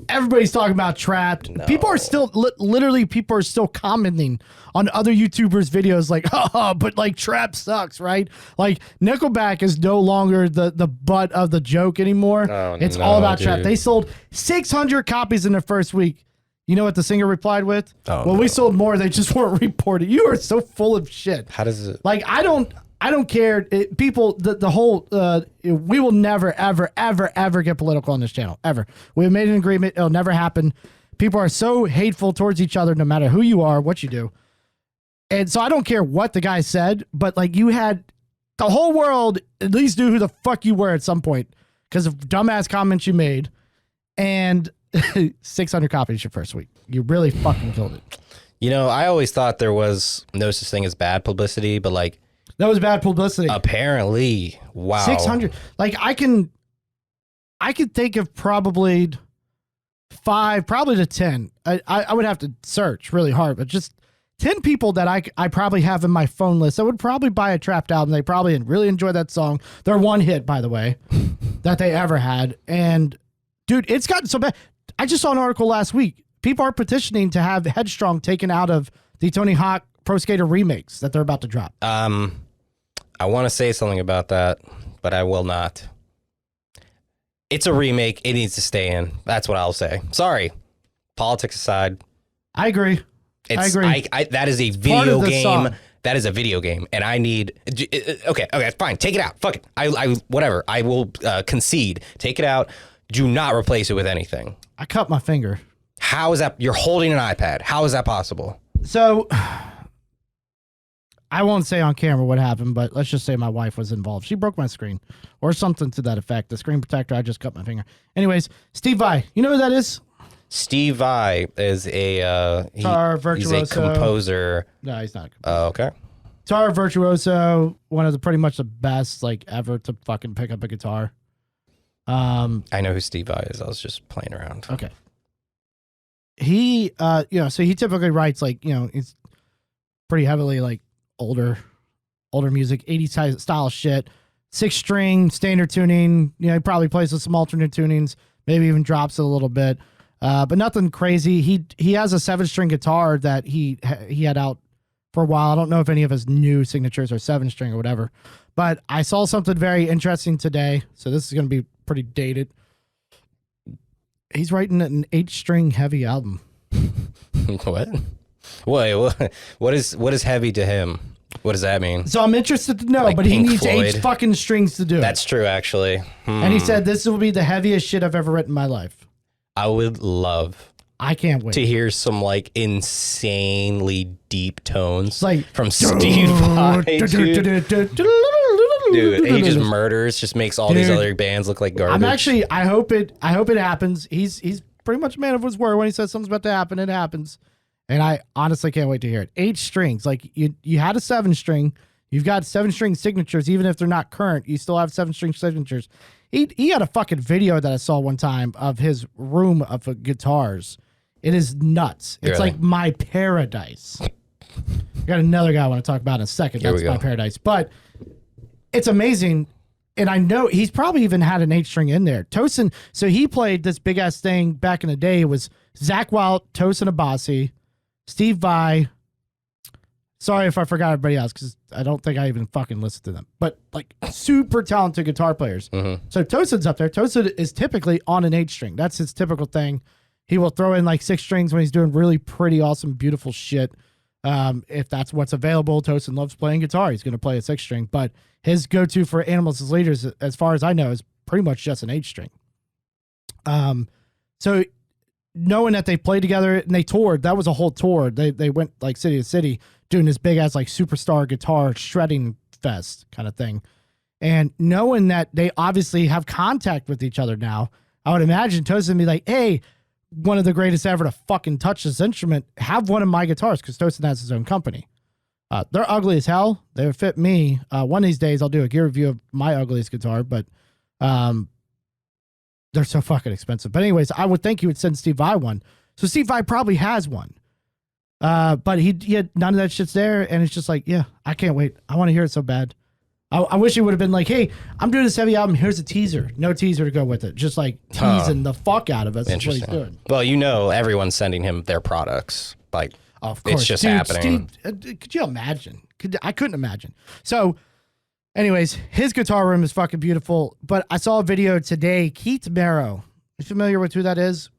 Everybody's talking about Trapped. No. People are still literally people are still commenting on other YouTubers' videos like, oh, but like Trapped sucks, right? Like Nickelback is no longer the butt of the joke anymore. Oh, it's no, all about dude. Trapped. They sold 600 copies in their first week. You know what the singer replied with? Oh, well, we sold more. They just weren't reported. You are so full of shit. How does it? Like, I don't care. People, the whole, we will never, ever, ever, ever get political on this channel. Ever. We've made an agreement. It'll never happen. People are so hateful towards each other, no matter who you are, what you do. And so I don't care what the guy said, but like you had the whole world at least knew who the fuck you were at some point because of dumbass comments you made. And 600 copies your first week. You really fucking killed it. You know, I always thought there was no such thing as bad publicity, but like that was bad publicity. Apparently, wow. 600. Like I can think of probably 5, probably to 10. I would have to search really hard, but just 10 people that I probably have in my phone list that would probably buy a Trapped album. They probably really enjoy that song. Their one hit, by the way, that they ever had. And dude, it's gotten so bad. I just saw an article last week. People are petitioning to have Headstrong taken out of the Tony Hawk Pro Skater remakes that they're about to drop. I want to say something about that, but I will not. It's a remake. It needs to stay in. That's what I'll say. Sorry. Politics aside. I agree. I agree. That is a video game. That is a video game, and I need. Okay, fine. Take it out. Fuck it. I whatever. I will concede. Take it out. Do not replace it with anything. I cut my finger. How is that? You're holding an iPad. How is that possible? So I won't say on camera what happened, but let's just say my wife was involved. She broke my screen or something to that effect. The screen protector, I just cut my finger. Anyways, Steve Vai, you know who that is? Steve Vai is a he's a composer. No, he's not. Oh, okay. Guitar virtuoso, one of the pretty much the best like ever to fucking pick up a guitar. I know who Steve Vai is. I was just playing around. Okay. He, so he typically writes like, it's pretty heavily like older music, 80s style shit, 6-string, standard tuning. He probably plays with some alternate tunings, maybe even drops it a little bit, but nothing crazy. He has a 7-string guitar that he had out for a while. I don't know if any of his new signatures are 7-string or whatever, but I saw something very interesting today. So this is going to be pretty dated. He's writing an 8-string heavy album. What? Wait, what is heavy to him? What does that mean? So I'm interested to know, Like but Pink he needs Floyd? 8 fucking strings to do it. That's true, actually. And he said this will be the heaviest shit I've ever written in my life. I would love I can't wait to hear some like insanely deep tones like from Steve Vai, dude. Dude, and he just murders, just makes all these other bands look like garbage. I'm actually, I hope it happens. He's pretty much a man of his word. When he says something's about to happen, it happens. And I honestly can't wait to hear it. 8 strings, like you had a 7-string. You've got 7-string signatures, even if they're not current. You still have 7-string signatures. He had a fucking video that I saw one time of his room of guitars. It is nuts. It's Really? like my paradise. I got another guy I want to talk about in a second. That's my paradise. But it's amazing. And I know he's probably even had an 8-string in there. Tosin, so he played this big ass thing back in the day. It was Zach Wild, Tosin Abasi, Steve Vai. Sorry if I forgot everybody else because I don't think I even fucking listened to them. But like super talented guitar players. Mm-hmm. So Tosin's up there. Tosin is typically on an 8-string. That's his typical thing. He will throw in like 6 strings when he's doing really pretty awesome, beautiful shit. If that's what's available, Tosin loves playing guitar. He's going to play a 6-string, but his go-to for Animals as Leaders, as far as I know, is pretty much just an 8-string. So knowing that they played together and they toured, that was a whole tour. They went like city to city doing this big ass like superstar guitar shredding fest kind of thing. And knowing that they obviously have contact with each other now, I would imagine Tosin would be like, hey, one of the greatest ever to fucking touch this instrument, have one of my guitars, because Tosin has his own company. They're ugly as hell. They would fit me. One of these days, I'll do a gear review of my ugliest guitar, but they're so fucking expensive. But anyways, I would think he would send Steve Vai one. So Steve Vai probably has one. But he had none of that shit's there, and it's just like, yeah, I can't wait. I want to hear it so bad. I wish he would have been like, hey, I'm doing this heavy album. Here's a teaser. No teaser to go with it. Just like teasing the fuck out of us. That's what he's doing. Well, everyone's sending him their products. Like, of course. It's just happening. Steve, could you imagine? I couldn't imagine. So, anyways, his guitar room is fucking beautiful. But I saw a video today. Keith Merrow. You familiar with who that is?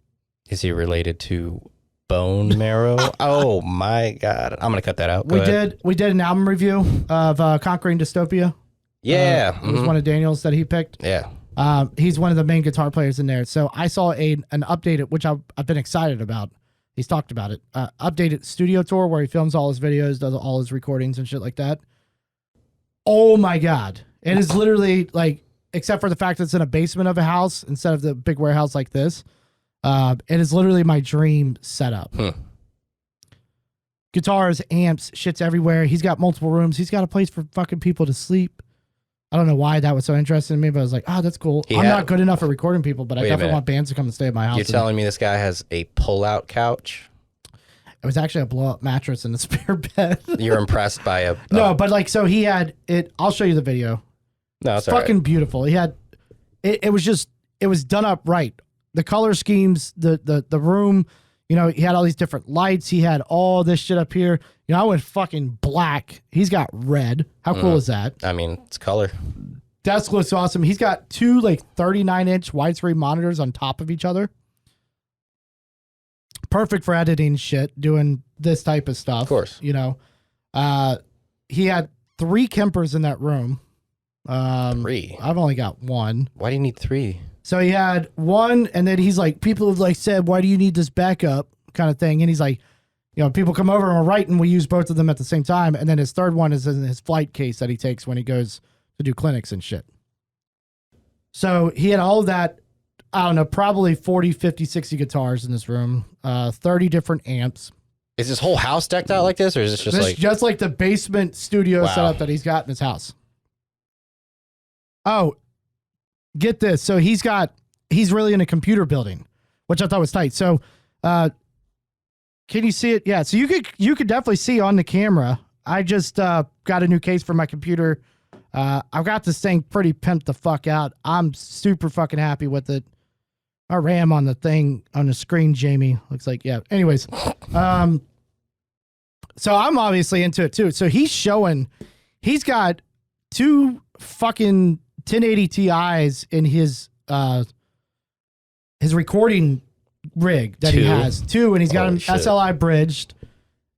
Is he related to Bone Marrow? Oh my God. I'm going to cut that out. We did an album review of Conquering Dystopia. Yeah. It was one of Daniel's that he picked. Yeah. He's one of the main guitar players in there. So I saw an updated, which I've been excited about. He's talked about it. Updated studio tour where he films all his videos, does all his recordings and shit like that. Oh my God. It is literally like, except for the fact that it's in a basement of a house instead of the big warehouse like this. It is literally my dream setup. Guitars, amps, shit's everywhere. He's got multiple rooms. He's got a place for fucking people to sleep. I don't know why that was so interesting to me, but I was like, oh, that's cool. I'm not good enough at recording people, but I definitely want bands to come and stay at my house. You're telling me this guy has a pull-out couch? It was actually a blow-up mattress in the spare bed. You're impressed by a... No, but like, so he had it. I'll show you the video. No, it's fucking beautiful. He had, it was done up right. The color schemes, the room, he had all these different lights. He had all this shit up here. I went fucking black. He's got red. How cool is that? I mean, it's color. That looks awesome. He's got 2 like 39-inch widescreen monitors on top of each other. Perfect for editing shit, doing this type of stuff. Of course. He had 3 Kempers in that room. 3? I've only got 1. Why do you need 3? So he had one, and then he's like, people have like said, why do you need this backup kind of thing? And he's like, you know, people come over and we're writing, we use both of them at the same time. And then his third one is in his flight case that he takes when he goes to do clinics and shit. So he had all of that, I don't know, probably 40, 50, 60 guitars in this room, 30 different amps. Is this whole house decked out like this, or is this just like the basement studio setup that he's got in his house? Oh, get this. So he's really in a computer building, which I thought was tight. So, can you see it? Yeah. So you could definitely see on the camera. I just got a new case for my computer. I've got this thing pretty pimped the fuck out. I'm super fucking happy with it. Our RAM on the thing on the screen, Jamie, looks like, yeah. Anyways, so I'm obviously into it too. So he's got two fucking 1080 Ti's in his recording rig that he has. Two, and he's got them SLI bridged.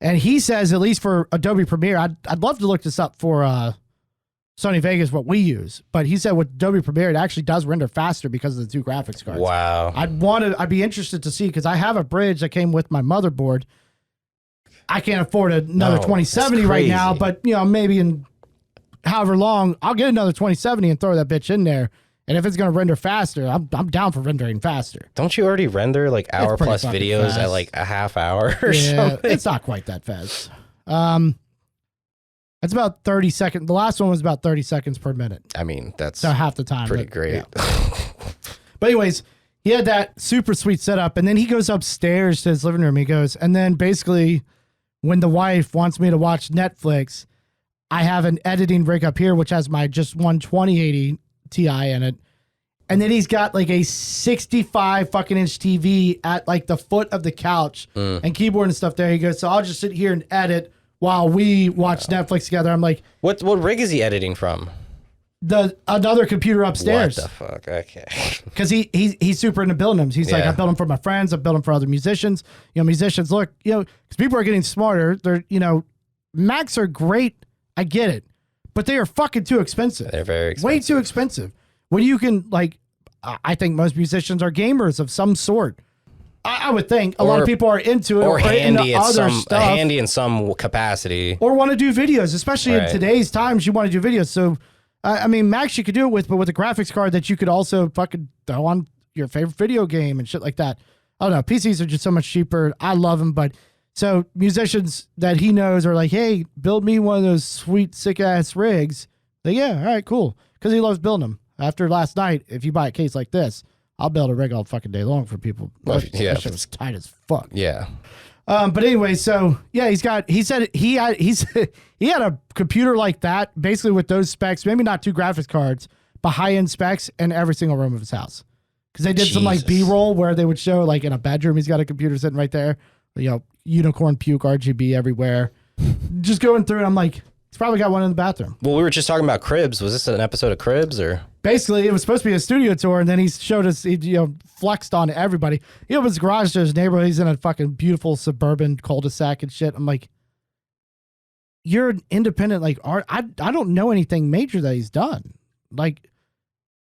And he says, at least for Adobe Premiere, I'd love to look this up for Sony Vegas, what we use. But he said with Adobe Premiere, it actually does render faster because of the two graphics cards. Wow. I'd be interested to see, because I have a bridge that came with my motherboard. I can't afford another 2070 right now, but you know, maybe in however long, I'll get another 2070 and throw that bitch in there. And if it's going to render faster, I'm down for rendering faster. Don't you already render like hour plus videos fast. At like a half hour or something? It's not quite that fast. It's about 30 seconds. The last one was about 30 seconds per minute. I mean, that's so half the time. Pretty great. Yeah. But anyways, he had that super sweet setup, and then he goes upstairs to his living room. He goes, and then basically when the wife wants me to watch Netflix, I have an editing rig up here, which has my just one 2080 Ti in it. And then he's got like a 65 fucking inch TV at like the foot of the couch and keyboard and stuff there. He goes, so I'll just sit here and edit while we watch Netflix together. I'm like, what rig is he editing from? Another computer upstairs. What the fuck? Okay. Because he's super into building them. He's like, I build them for my friends. I build them for other musicians. You know, musicians look, you know, because people are getting smarter. They're, you know, Macs are great. I get it, but they are fucking too expensive. They're very expensive. Way too expensive. When you can, like, I think most musicians are gamers of some sort. I would think a lot of people are into it, or handy into other stuff, handy in some capacity, or want to do videos, especially in today's times. You want to do videos, so I mean, Macs you could do it with, but with a graphics card that you could also fucking throw on your favorite video game and shit like that. I don't know. PCs are just so much cheaper. I love them, but so musicians that he knows are like, hey, build me one of those sweet sick ass rigs. Like, yeah, all right, cool, because he loves building them. After last night, if you buy a case like this, I'll build a rig all fucking day long for people. Well, yeah, that shit was tight as fuck. Yeah. But anyway, so yeah, he said he had a computer like that, basically with those specs, maybe not two graphics cards, but high-end specs in every single room of his house. Because they did some like B-roll where they would show like in a bedroom, he's got a computer sitting right there, you know, unicorn puke RGB everywhere. Just going through it, I'm like, he's probably got one in the bathroom. Well, we were just talking about Cribs. Was this an episode of Cribs or? Basically, it was supposed to be a studio tour, and then he showed us, he, you know, flexed on everybody. He opens his garage to his neighborhood. He's in a fucking beautiful suburban cul-de-sac and shit. I'm like, you're an independent, like, art. I don't know anything major that he's done. Like,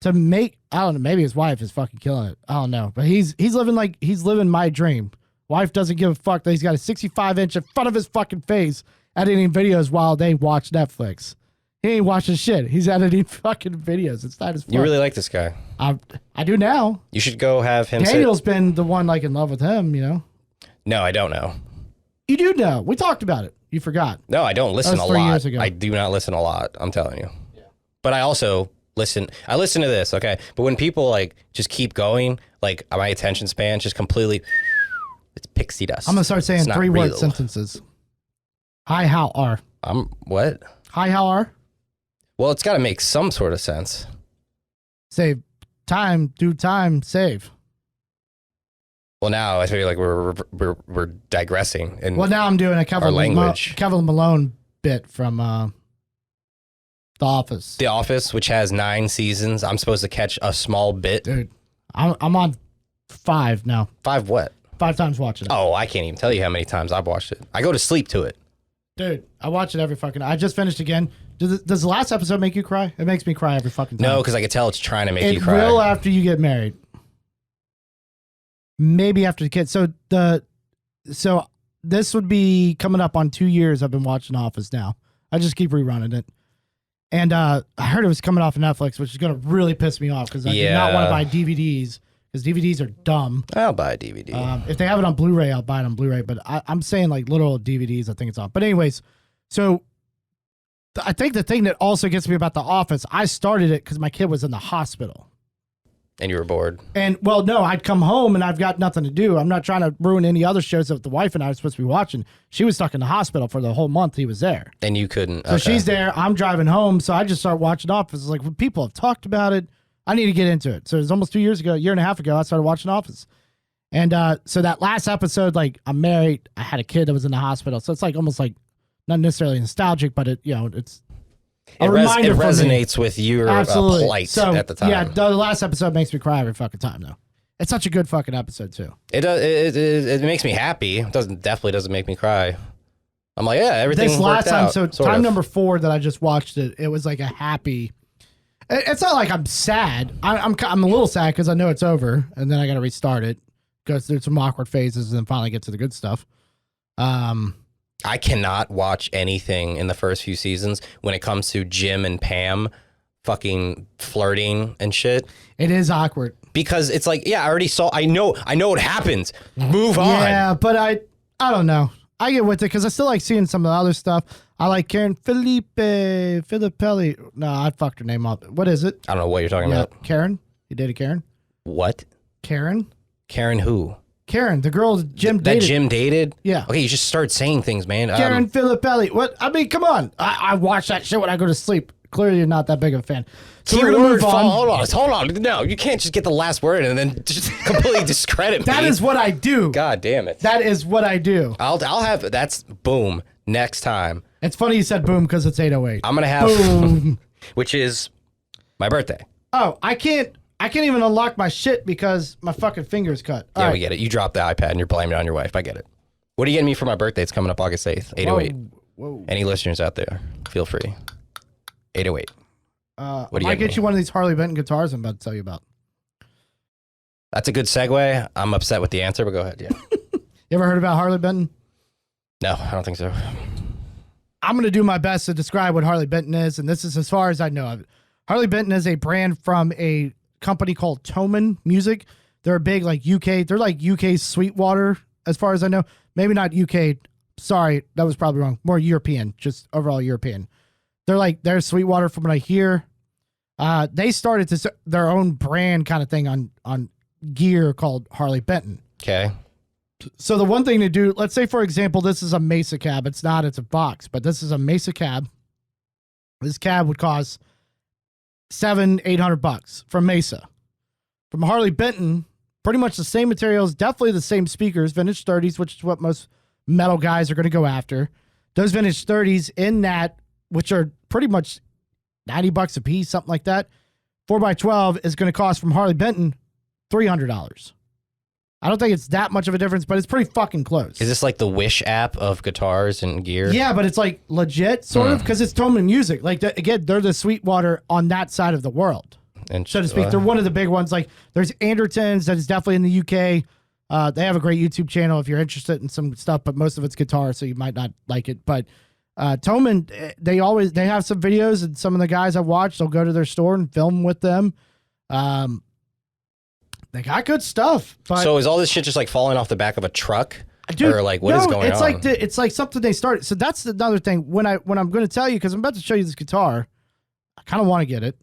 to make, I don't know, maybe his wife is fucking killing it. I don't know. But he's living my dream. Wife doesn't give a fuck that he's got a 65-inch in front of his fucking face editing videos while they watch Netflix. He ain't watching shit. He's editing fucking videos. It's not as fun. You really like this guy. I do now. You should go have him. Daniel's been the one like in love with him, you know? No, I don't know. You do know. We talked about it. You forgot. No, I don't listen a 3 lot. years ago. I do not listen a lot. I'm telling you. Yeah. But I also listen. I listen to this, okay? But when people like just keep going, like my attention span just completely, it's pixie dust. I'm going to start saying 3-word sentences. Hi, how are? What? Hi, how are? Well, it's got to make some sort of sense. Save time, do time, save. Well, now I feel like we're digressing. In well, now I'm doing a Kevin Malone bit from The Office. The Office, which has 9 seasons. I'm supposed to catch a small bit. Dude, I'm on 5 now. 5 what? 5 times watching it. Oh, I can't even tell you how many times I've watched it. I go to sleep to it. Dude, I watch it every fucking... I just finished again. Does the last episode make you cry? It makes me cry every fucking time. No, because I could tell it's trying to make you It cry. will after you get married. Maybe after the kids. So this would be coming up on 2 years. I've been watching Office now. I just keep rerunning it. And I heard it was coming off of Netflix, which is going to really piss me off because I do not want to buy DVDs because DVDs are dumb. I'll buy a DVD. If they have it on Blu-ray, I'll buy it on Blu-ray. But I'm saying like literal DVDs, I think it's on. But anyways, so I think the thing that also gets me about The Office, I started it because my kid was in the hospital. And you were bored. And well, no, I'd come home and I've got nothing to do. I'm not trying to ruin any other shows that the wife and I were supposed to be watching. She was stuck in the hospital for the whole month he was there. And you couldn't. So she's there. I'm driving home. So I just start watching Office. It's like when people have talked about it, I need to get into it. So it was almost 2 years ago, a year and a half ago, I started watching Office. And so that last episode, like I'm married, I had a kid that was in the hospital. So it's like almost like not necessarily nostalgic, but it, it's it resonates with your plight at the time. Yeah, the last episode makes me cry every fucking time, though. It's such a good fucking episode, too. It does. It makes me happy. It definitely doesn't make me cry. I'm like, yeah, everything this last worked time, out, so sort time of. number 4 that I just watched it, it was like a happy. It's not like I'm sad. I'm a little sad because I know it's over, and then I got to restart it, go through some awkward phases, and then finally get to the good stuff. I cannot watch anything in the first few seasons when it comes to Jim and Pam fucking flirting and shit. It is awkward. Because it's like, yeah, I know what happens. Move on. Yeah, but I don't know. I get with it because I still like seeing some of the other stuff. I like Karen Filippelli. No, I fucked her name up. What is it? I don't know what you're talking about. Karen? You dated Karen? What? Karen? Karen who? Karen, the girl Jim dated. That Jim dated? Yeah. Okay, you just start saying things, man. Karen Filippelli. What? I mean, come on. I watch that shit when I go to sleep. Clearly, you're not that big of a fan. So we're gonna move on. Hold on. No, you can't just get the last word and then just completely discredit me. That is what I do. God damn it. That is what I do. I'll have that's boom next time. It's funny you said boom because it's 8:08. I'm gonna have boom, which is my birthday. Oh, I can't even unlock my shit because my fucking finger's cut. Yeah, we get it. You dropped the iPad and you're blaming it on your wife. I get it. What are you getting me for my birthday? It's coming up August 8th, 808. Whoa. Any listeners out there, feel free. 808. What do you get you one of these Harley Benton guitars I'm about to tell you about. That's a good segue. I'm upset with the answer, but go ahead. Yeah. You ever heard about Harley Benton? No, I don't think so. I'm going to do my best to describe what Harley Benton is, and this is as far as I know of it. Harley Benton is a brand from a company called Thomann Music. They're a big like UK. They're like UK Sweetwater, as far as I know. Maybe not UK. Sorry, that was probably wrong. More European, just overall European. They're Sweetwater from what I hear. They started their own brand kind of thing on gear called Harley Benton. Okay. So the one thing to do, let's say for example, this is a Mesa cab. It's not, it's a box, but this is a Mesa cab. This cab would cost $700-800 from Mesa. From Harley Benton, pretty much the same materials, definitely the same speakers, vintage 30s, which is what most metal guys are going to go after. Those vintage 30s in that, which are pretty much $90 a piece, something like that. 4x12 is going to cost from Harley Benton $300. I don't think it's that much of a difference, but it's pretty fucking close. Is this like the Wish app of guitars and gear? Yeah, but it's like legit, sort of, because it's Thomann Music. Like, again, they're the Sweetwater on that side of the world, so to speak. They're one of the big ones. Like, there's Andertons that is definitely in the UK. They have a great YouTube channel if you're interested in some stuff, but most of it's guitar, so you might not like it. But Thomann, they have some videos, and some of the guys I've watched, they'll go to their store and film with them. They got good stuff. But so is all this shit just like falling off the back of a truck? Dude, or like what is going on? It's like something they started. So that's another thing. When I'm going to tell you, because I'm about to show you this guitar, I kind of want to get it.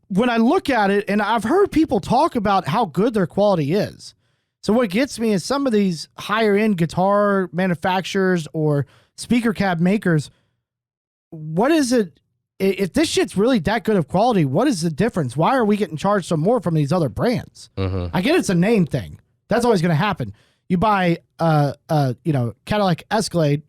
When I look at it, and I've heard people talk about how good their quality is. So what gets me is some of these higher end guitar manufacturers or speaker cab makers. What is it? If this shit's really that good of quality, what is the difference? Why are we getting charged some more from these other brands? Mm-hmm. I get it's a name thing. That's always going to happen. You buy Cadillac Escalade.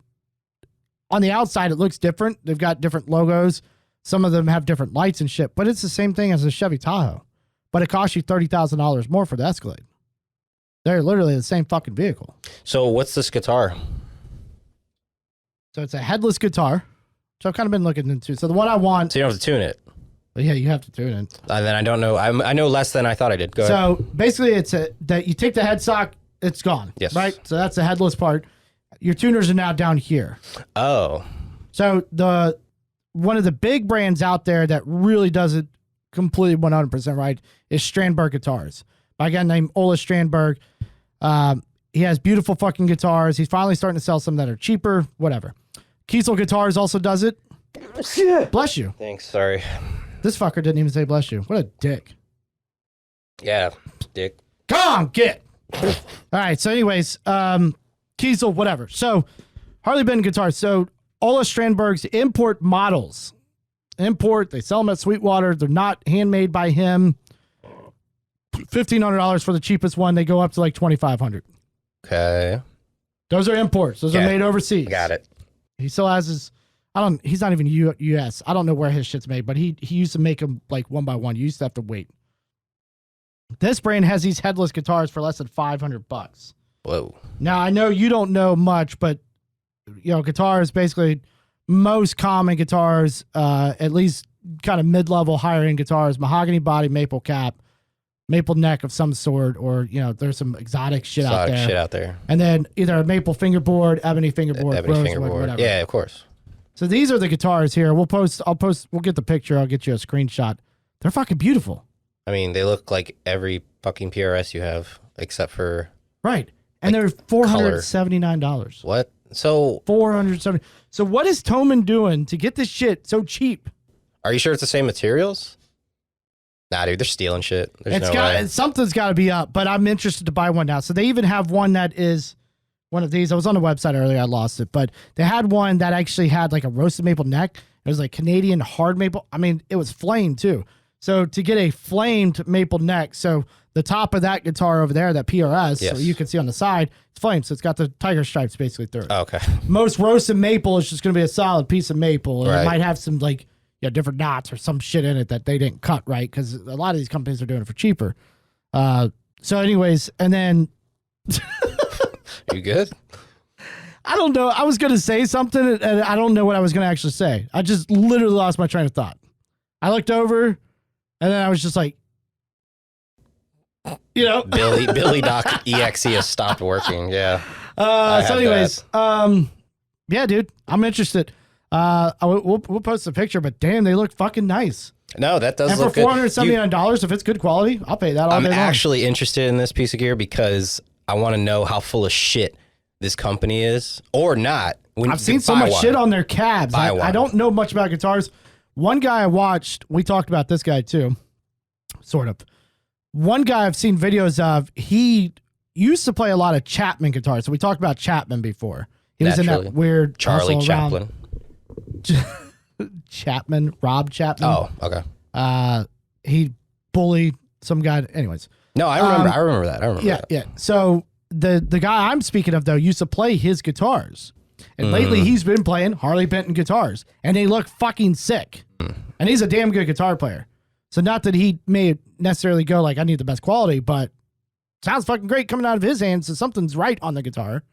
On the outside, it looks different. They've got different logos. Some of them have different lights and shit, but it's the same thing as a Chevy Tahoe. But it costs you $30,000 more for the Escalade. They're literally the same fucking vehicle. So what's this guitar? So it's a headless guitar. So I've kind of been looking into. So the one I want. So you don't have to tune it. Yeah, you have to tune it. And then I don't know. I know less than I thought I did. Go ahead. So basically, it's that you take the headstock, it's gone. Yes. Right. So that's the headless part. Your tuners are now down here. Oh. So one of the big brands out there that really does it completely 100% right is Strandberg Guitars by a guy named Ola Strandberg. He has beautiful fucking guitars. He's finally starting to sell some that are cheaper. Whatever. Kiesel Guitars also does it. Bless you. Thanks. Sorry. This fucker didn't even say bless you. What a dick. Yeah, dick. Come on, get. All right. So, anyways, Kiesel, whatever. So, Harley Benton Guitars. So, Ola Strandberg's import models. They sell them at Sweetwater. They're not handmade by him. $1,500 for the cheapest one. They go up to like $2,500. Okay. Those are imports. Those are made overseas. Got it. He still has his. He's not even U.S. I don't know where his shit's made, but he used to make them like one by one. You used to have to wait. This brand has these headless guitars for less than $500. Whoa. Now I know you don't know much, but guitars basically most common guitars, at least kind of mid-level, higher-end guitars, mahogany body, maple cap, maple neck of some sort, or there's some exotic shit out there. And then either a maple fingerboard, ebony fingerboard, rosewood, whatever. Yeah, of course. So these are the guitars here. We'll get the picture. I'll get you a screenshot. They're fucking beautiful. I mean, they look like every fucking PRS you have, except for right. And they're $479. What? So $470. So what is Thomann doing to get this shit so cheap? Are you sure it's the same materials? Nah, dude, they're stealing shit. Something's got to be up. But I'm interested to buy one now. So they even have one that is one of these. I was on the website earlier. I lost it, but they had one that actually had like a roasted maple neck. It was like Canadian hard maple. I mean, it was flamed too. So to get a flamed maple neck, so the top of that guitar over there, that PRS, so you can see on the side, it's flamed. So it's got the tiger stripes basically through it. Oh, okay. Most roasted maple is just going to be a solid piece of maple. And right. It might have some like different knots or some shit in it that they didn't cut right, because a lot of these companies are doing it for cheaper. So anyways, and then... You good? I don't know. I was going to say something, and I don't know what I was going to actually say. I just literally lost my train of thought. I looked over, and then I was just like, Billy.exe has stopped working. Yeah. So anyways, yeah, dude, I'm interested. We'll post a picture, but damn, they look fucking nice. No, that does look good. And for $479, if it's good quality, I'll pay that all day long. I'm actually interested in this piece of gear because I want to know how full of shit this company is, or not. I've seen so much shit on their cabs. I don't know much about guitars. One guy I watched, we talked about this guy too, sort of. One guy I've seen videos of, he used to play a lot of Chapman guitars. So we talked about Chapman before. He was in that weird Charlie Chaplin. Chapman, Rob Chapman. Oh, okay. He bullied some guy. Anyways. No, I remember that. Yeah. So the guy I'm speaking of though used to play his guitars, and lately he's been playing Harley Benton guitars, and they look fucking sick. And he's a damn good guitar player. So not that he may necessarily go like I need the best quality, but sounds fucking great coming out of his hands. So something's right on the guitar.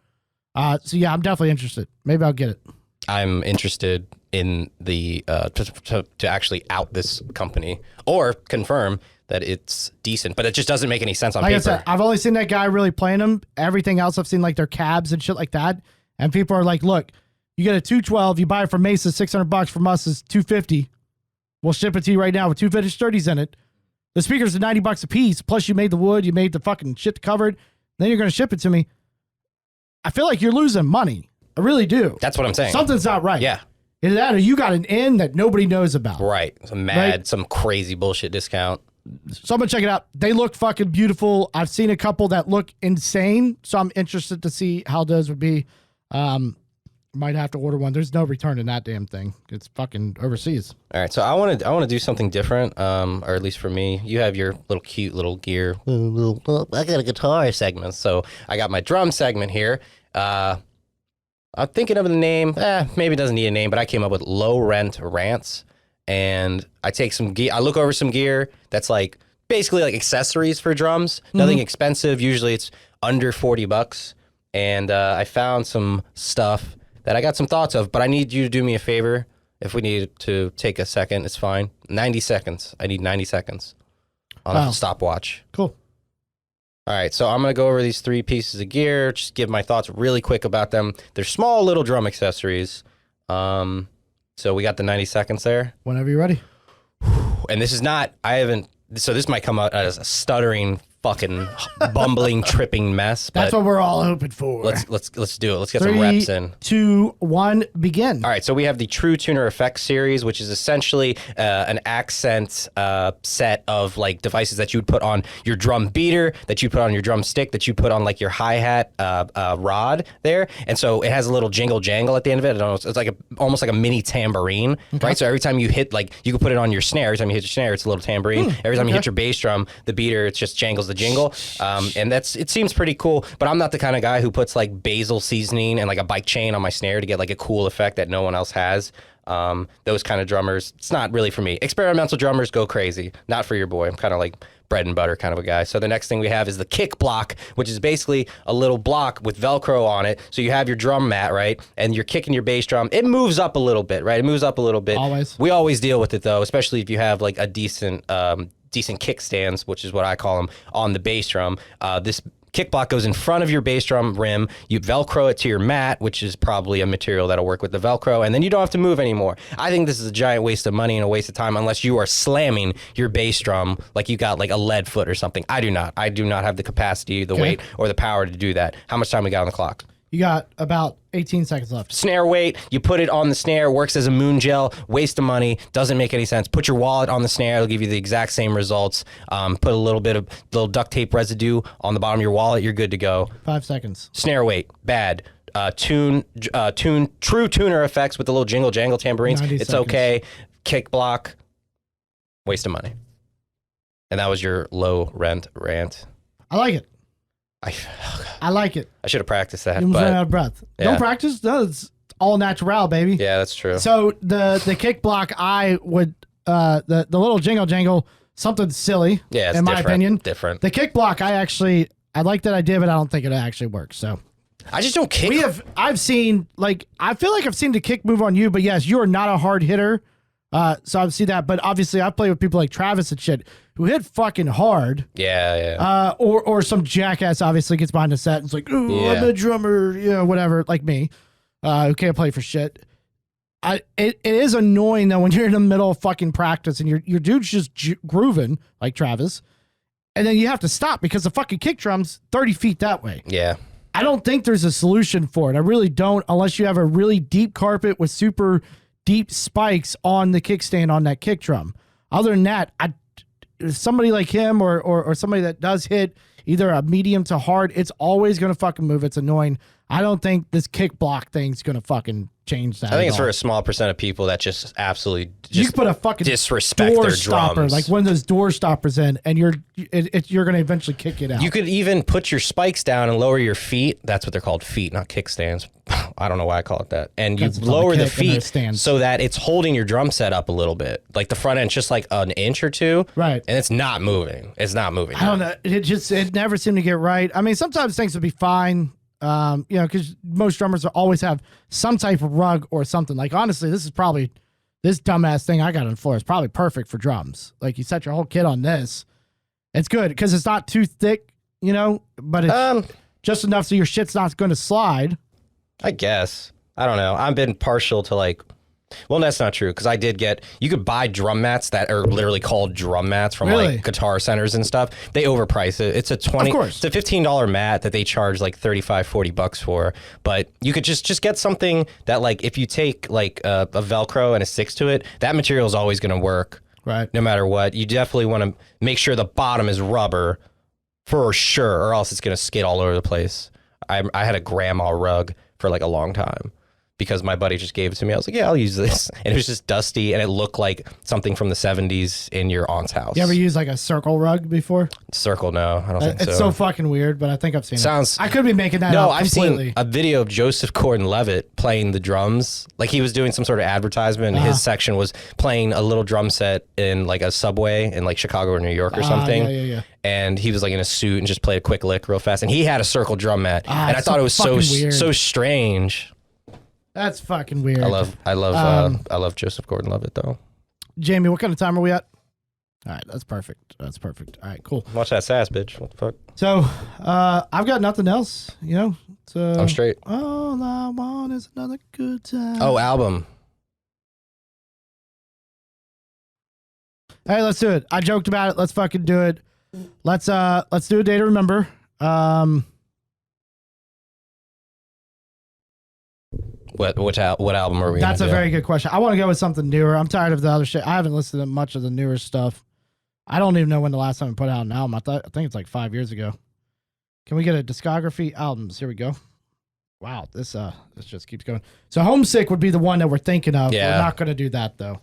So yeah, I'm definitely interested. Maybe I'll get it. I'm interested in the to actually out this company or confirm that it's decent, but it just doesn't make any sense on paper. I said, I've only seen that guy really playing them. Everything else I've seen like their cabs and shit like that. And people are like, look, you get a 212, you buy it from Mesa, $600, from us is $250. We'll ship it to you right now with 2 finished 30s in it. The speakers are $90 a piece. Plus you made the wood, you made the fucking shit covered. Then you're going to ship it to me. I feel like you're losing money. I really do. That's what I'm saying. Something's not right. Yeah. Either that or you got an in that nobody knows about. Right. Some crazy bullshit discount. Someone check it out. They look fucking beautiful. I've seen a couple that look insane, so I'm interested to see how those would be. Might have to order one. There's no return in that damn thing. It's fucking overseas. All right, so I want to do something different, or at least for me. You have your little cute little gear. I got a guitar segment, so I got my drum segment here. I'm thinking of the name. Maybe it doesn't need a name, but I came up with Low Rent Rants. And I take some gear. I look over some gear that's like basically like accessories for drums. Nothing expensive. Usually it's under $40. And I found some stuff that I got some thoughts of, but I need you to do me a favor. If we need to take a second, it's fine. 90 seconds. I need 90 seconds on a stopwatch. Cool. All right, so I'm going to go over these 3 pieces of gear, just give my thoughts really quick about them. They're small little drum accessories. So we got the 90 seconds there. Whenever you're ready. And this is not, so this might come out as a stuttering, fucking bumbling, tripping mess. That's what we're all hoping for. Let's do it. Let's get some reps in. 3, 2, 1, begin. All right, so we have the True Tuner Effects series, which is essentially an accent set of like devices that you would put on your drum beater, that you put on your drum stick, that you put on like your hi-hat rod there. And so it has a little jingle jangle at the end of it. I don't know, it's like almost like a mini tambourine, right? So every time you hit, like you can put it on your snare. Every time you hit your snare, it's a little tambourine. Every time you hit your bass drum, the beater, it just jangles the jingle. And it seems pretty cool, but I'm not the kind of guy who puts like basil seasoning and like a bike chain on my snare to get like a cool effect that no one else has. Those kind of drummers, it's not really for me. Experimental drummers, go crazy. Not for your boy. I'm kind of like bread and butter kind of a guy. So the next thing we have is the kick block, which is basically a little block with Velcro on it. So you have your drum mat, right? And you're kicking your bass drum. It moves up a little bit, right? It moves up a little bit. Always. We always deal with it though, especially if you have like a decent kickstands, which is what I call them, on the bass drum. This kick block goes in front of your bass drum rim. You Velcro it to your mat, which is probably a material that'll work with the Velcro, and then you don't have to move anymore. I think this is a giant waste of money and a waste of time unless you are slamming your bass drum like you got like a lead foot or something. I do not have the capacity, the weight, or the power to do that. How much time we got on the clock? You got about 18 seconds left. Snare weight, you put it on the snare, works as a moon gel, waste of money, doesn't make any sense. Put your wallet on the snare, it'll give you the exact same results. Put a little bit of little duct tape residue on the bottom of your wallet, you're good to go. 5 seconds. Snare weight, bad. True tuner effects with the little jingle jangle tambourines, it's seconds. Okay. Kick block, waste of money. And that was your low rent rant. I like it. I like it. I should have practiced that. You almost ran out of breath. Yeah. Don't practice. No, it's all natural, baby. Yeah, that's true. So the kick block, I would the little jingle jangle, something silly. Yeah, it's in my opinion. Different. The kick block, I like that idea, but I don't think it actually works. So I just don't kick. I've seen I feel like I've seen the kick move on you, but yes, you are not a hard hitter. So I've seen that, but obviously I play with people like Travis and shit who hit fucking hard. Yeah. Or some jackass obviously gets behind the set and it's like, ooh, I'm a drummer, whatever, like me, who can't play for shit. It is annoying though when you're in the middle of fucking practice and your dude's just grooving like Travis, and then you have to stop because the fucking kick drum's 30 feet that way. Yeah. I don't think there's a solution for it. I really don't, unless you have a really deep carpet with super deep spikes on the kickstand on that kick drum. Other than that, somebody like him or somebody that does hit either a medium to hard, it's always going to fucking move. It's annoying. I don't think this kick block thing's going to fucking change that. I think it's for a small percent of people that just absolutely you put a fucking disrespect door their stopper, drums. like one of those door stoppers in, and you're going to eventually kick it out. You could even put your spikes down and lower your feet. That's what they're called, feet, not kickstands. I don't know why I call it that. And you lower the feet so that it's holding your drum set up a little bit. Like the front end's just like an inch or two. Right. And it's not moving. It's not moving. I don't know. It never seemed to get right. I mean, sometimes things would be fine. Because most drummers always have some type of rug or something. Like, honestly, this dumbass thing I got on the floor is probably perfect for drums. Like, you set your whole kit on this. It's good because it's not too thick, but it's just enough so your shit's not going to slide. I guess. I don't know. I've been partial to well, that's not true because you could buy drum mats that are literally called drum mats from like Guitar Centers and stuff. They overprice it. It's a $15 mat that they charge like $35-$40 for. But you could just get something that if you take a Velcro and a six to it, that material is always going to work. Right. No matter what. You definitely want to make sure the bottom is rubber for sure, or else it's going to skid all over the place. I had a grandma rug for a long time. Because my buddy just gave it to me. I was like, yeah, I'll use this. And it was just dusty, and it looked like something from the 70s in your aunt's house. You ever use a circle rug before? Circle, no. I don't think so. It's so fucking weird, but I think I've seen it. I could be making that up completely. I've seen a video of Joseph Gordon-Levitt playing the drums. He was doing some sort of advertisement, and his section was playing a little drum set in a subway in Chicago or New York or something. Yeah. And he was in a suit and just played a quick lick real fast. And he had a circle drum mat. And I thought it was so strange. That's fucking weird. I love Joseph Gordon-Levitt though. Jamie, what kind of time are we at? All right, that's perfect. All right, cool. Watch that sass, bitch. What the fuck? So, I've got nothing else, you know? So, I'm straight. All I want is another good time. Oh, album. Hey, let's do it. I joked about it. Let's fucking do it. Let's do a day to remember. What album are we? That's a do? very good question. I want to go with something newer. I'm tired of the other shit. I haven't listened to much of the newer stuff. I don't even know when the last time I put out an album. I think it's like 5 years ago. Can we get a discography albums? Here we go. Wow, this just keeps going. So Homesick would be the one that we're thinking of. Yeah. We're not going to do that though.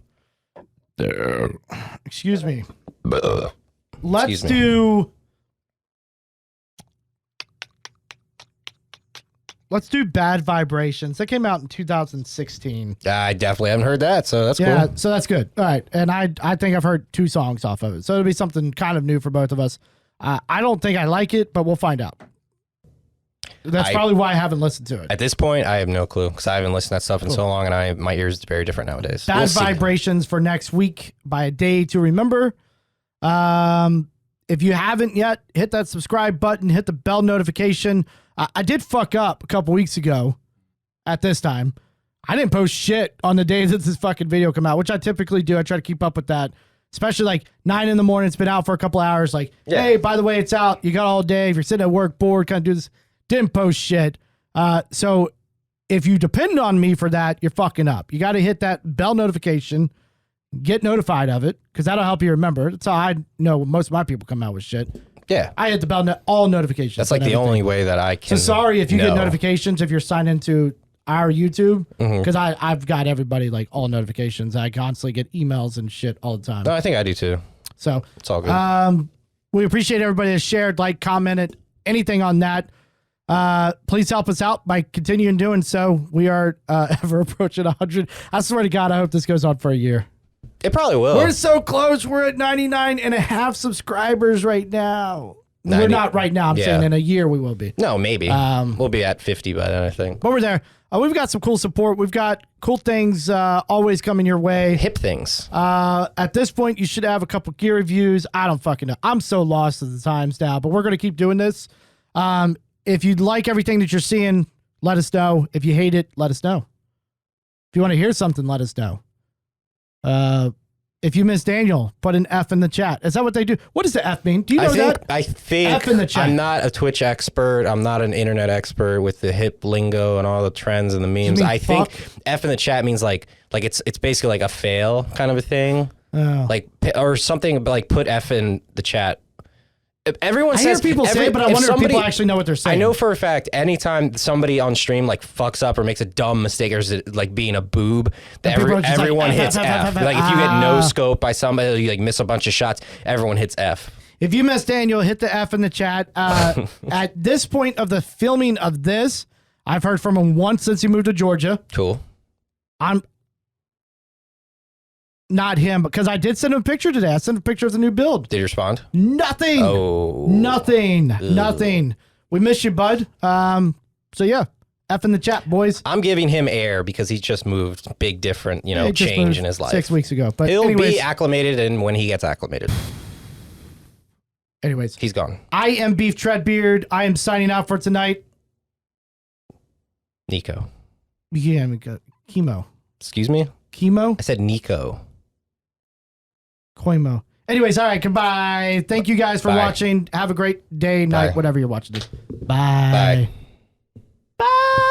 Excuse me. Let's do Bad Vibrations. That came out in 2016. I definitely haven't heard that, so that's Yeah, cool. so that's good. All right, and I think I've heard 2 songs off of it, so it'll be something kind of new for both of us. I don't think I like it, but we'll find out. That's probably why I haven't listened to it. At this point, I have no clue because I haven't listened to that stuff in so long, and my ears are very different nowadays. Bad Vibrations for next week by A Day to Remember. If you haven't yet, hit that subscribe button, hit the bell notification. I did fuck up a couple weeks ago at this time. I didn't post shit on the day that this fucking video come out, which I typically do. I try to keep up with that, especially like 9 in the morning. It's been out for a couple hours. Like, hey, by the way, it's out. You got all day. If you're sitting at work bored, kind of do this. Didn't post shit. So if you depend on me for that, you're fucking up. You got to hit that bell notification, get notified of it, because that'll help you remember. That's how I know most of my people come out with shit. Yeah. I hit the bell, all notifications. That's like the only way that I can. So sorry if you get notifications if you're signed into our YouTube, because I've got everybody like all notifications. I constantly get emails and shit all the time. No, I think I do too. So it's all good. We appreciate everybody that shared, like, commented, anything on that. Please help us out by continuing doing so. We are ever approaching 100. I swear to God, I hope this goes on for a year. It probably will. We're so close. We're at 99.5 subscribers right now. 90, we're not right now. I'm saying in a year we will be. No, maybe. We'll be at 50 by then, I think. But we're there. We've got some cool support. We've got cool things always coming your way. Hip things. At this point, you should have a couple gear reviews. I don't fucking know. I'm so lost at the times now, but we're going to keep doing this. If you like everything that you're seeing, let us know. If you hate it, let us know. If you want to hear something, let us know. If you miss Daniel, put an F in the chat. Is that what they do? What does the F mean? Do you know that? I think F in the chat. I'm not a Twitch expert. I'm not an internet expert with the hip lingo and all the trends and the memes. I think F in the chat means like it's basically like a fail kind of a thing. Oh. Like, or something like put F in the chat. Everyone says, I hear people say it, but I wonder if people actually know what they're saying. I know for a fact, anytime somebody on stream like fucks up or makes a dumb mistake or is like being a boob, everyone hits F. Like if you get no scope by somebody, you like miss a bunch of shots, everyone hits F. If you miss Daniel, hit the F in the chat. At this point of the filming of this, I've heard from him once since he moved to Georgia. Cool. I'm not him, because I did send him a picture today. I sent a picture of the new build. Did he respond? Nothing. Oh. Nothing. Ugh. Nothing. We miss you, bud. So yeah, F in the chat, boys. I'm giving him air because he's just moved. Big different, change in his life. 6 weeks ago. But he'll be acclimated, and when he gets acclimated. Anyways. He's gone. I am Beef Treadbeard. I am signing out for tonight. Nico. Yeah, chemo. Excuse me? Chemo? I said Nico. Koimo. Anyways, all right, goodbye. Thank you guys for watching. Have a great day, night, whatever you're watching this. Bye. Bye. Bye.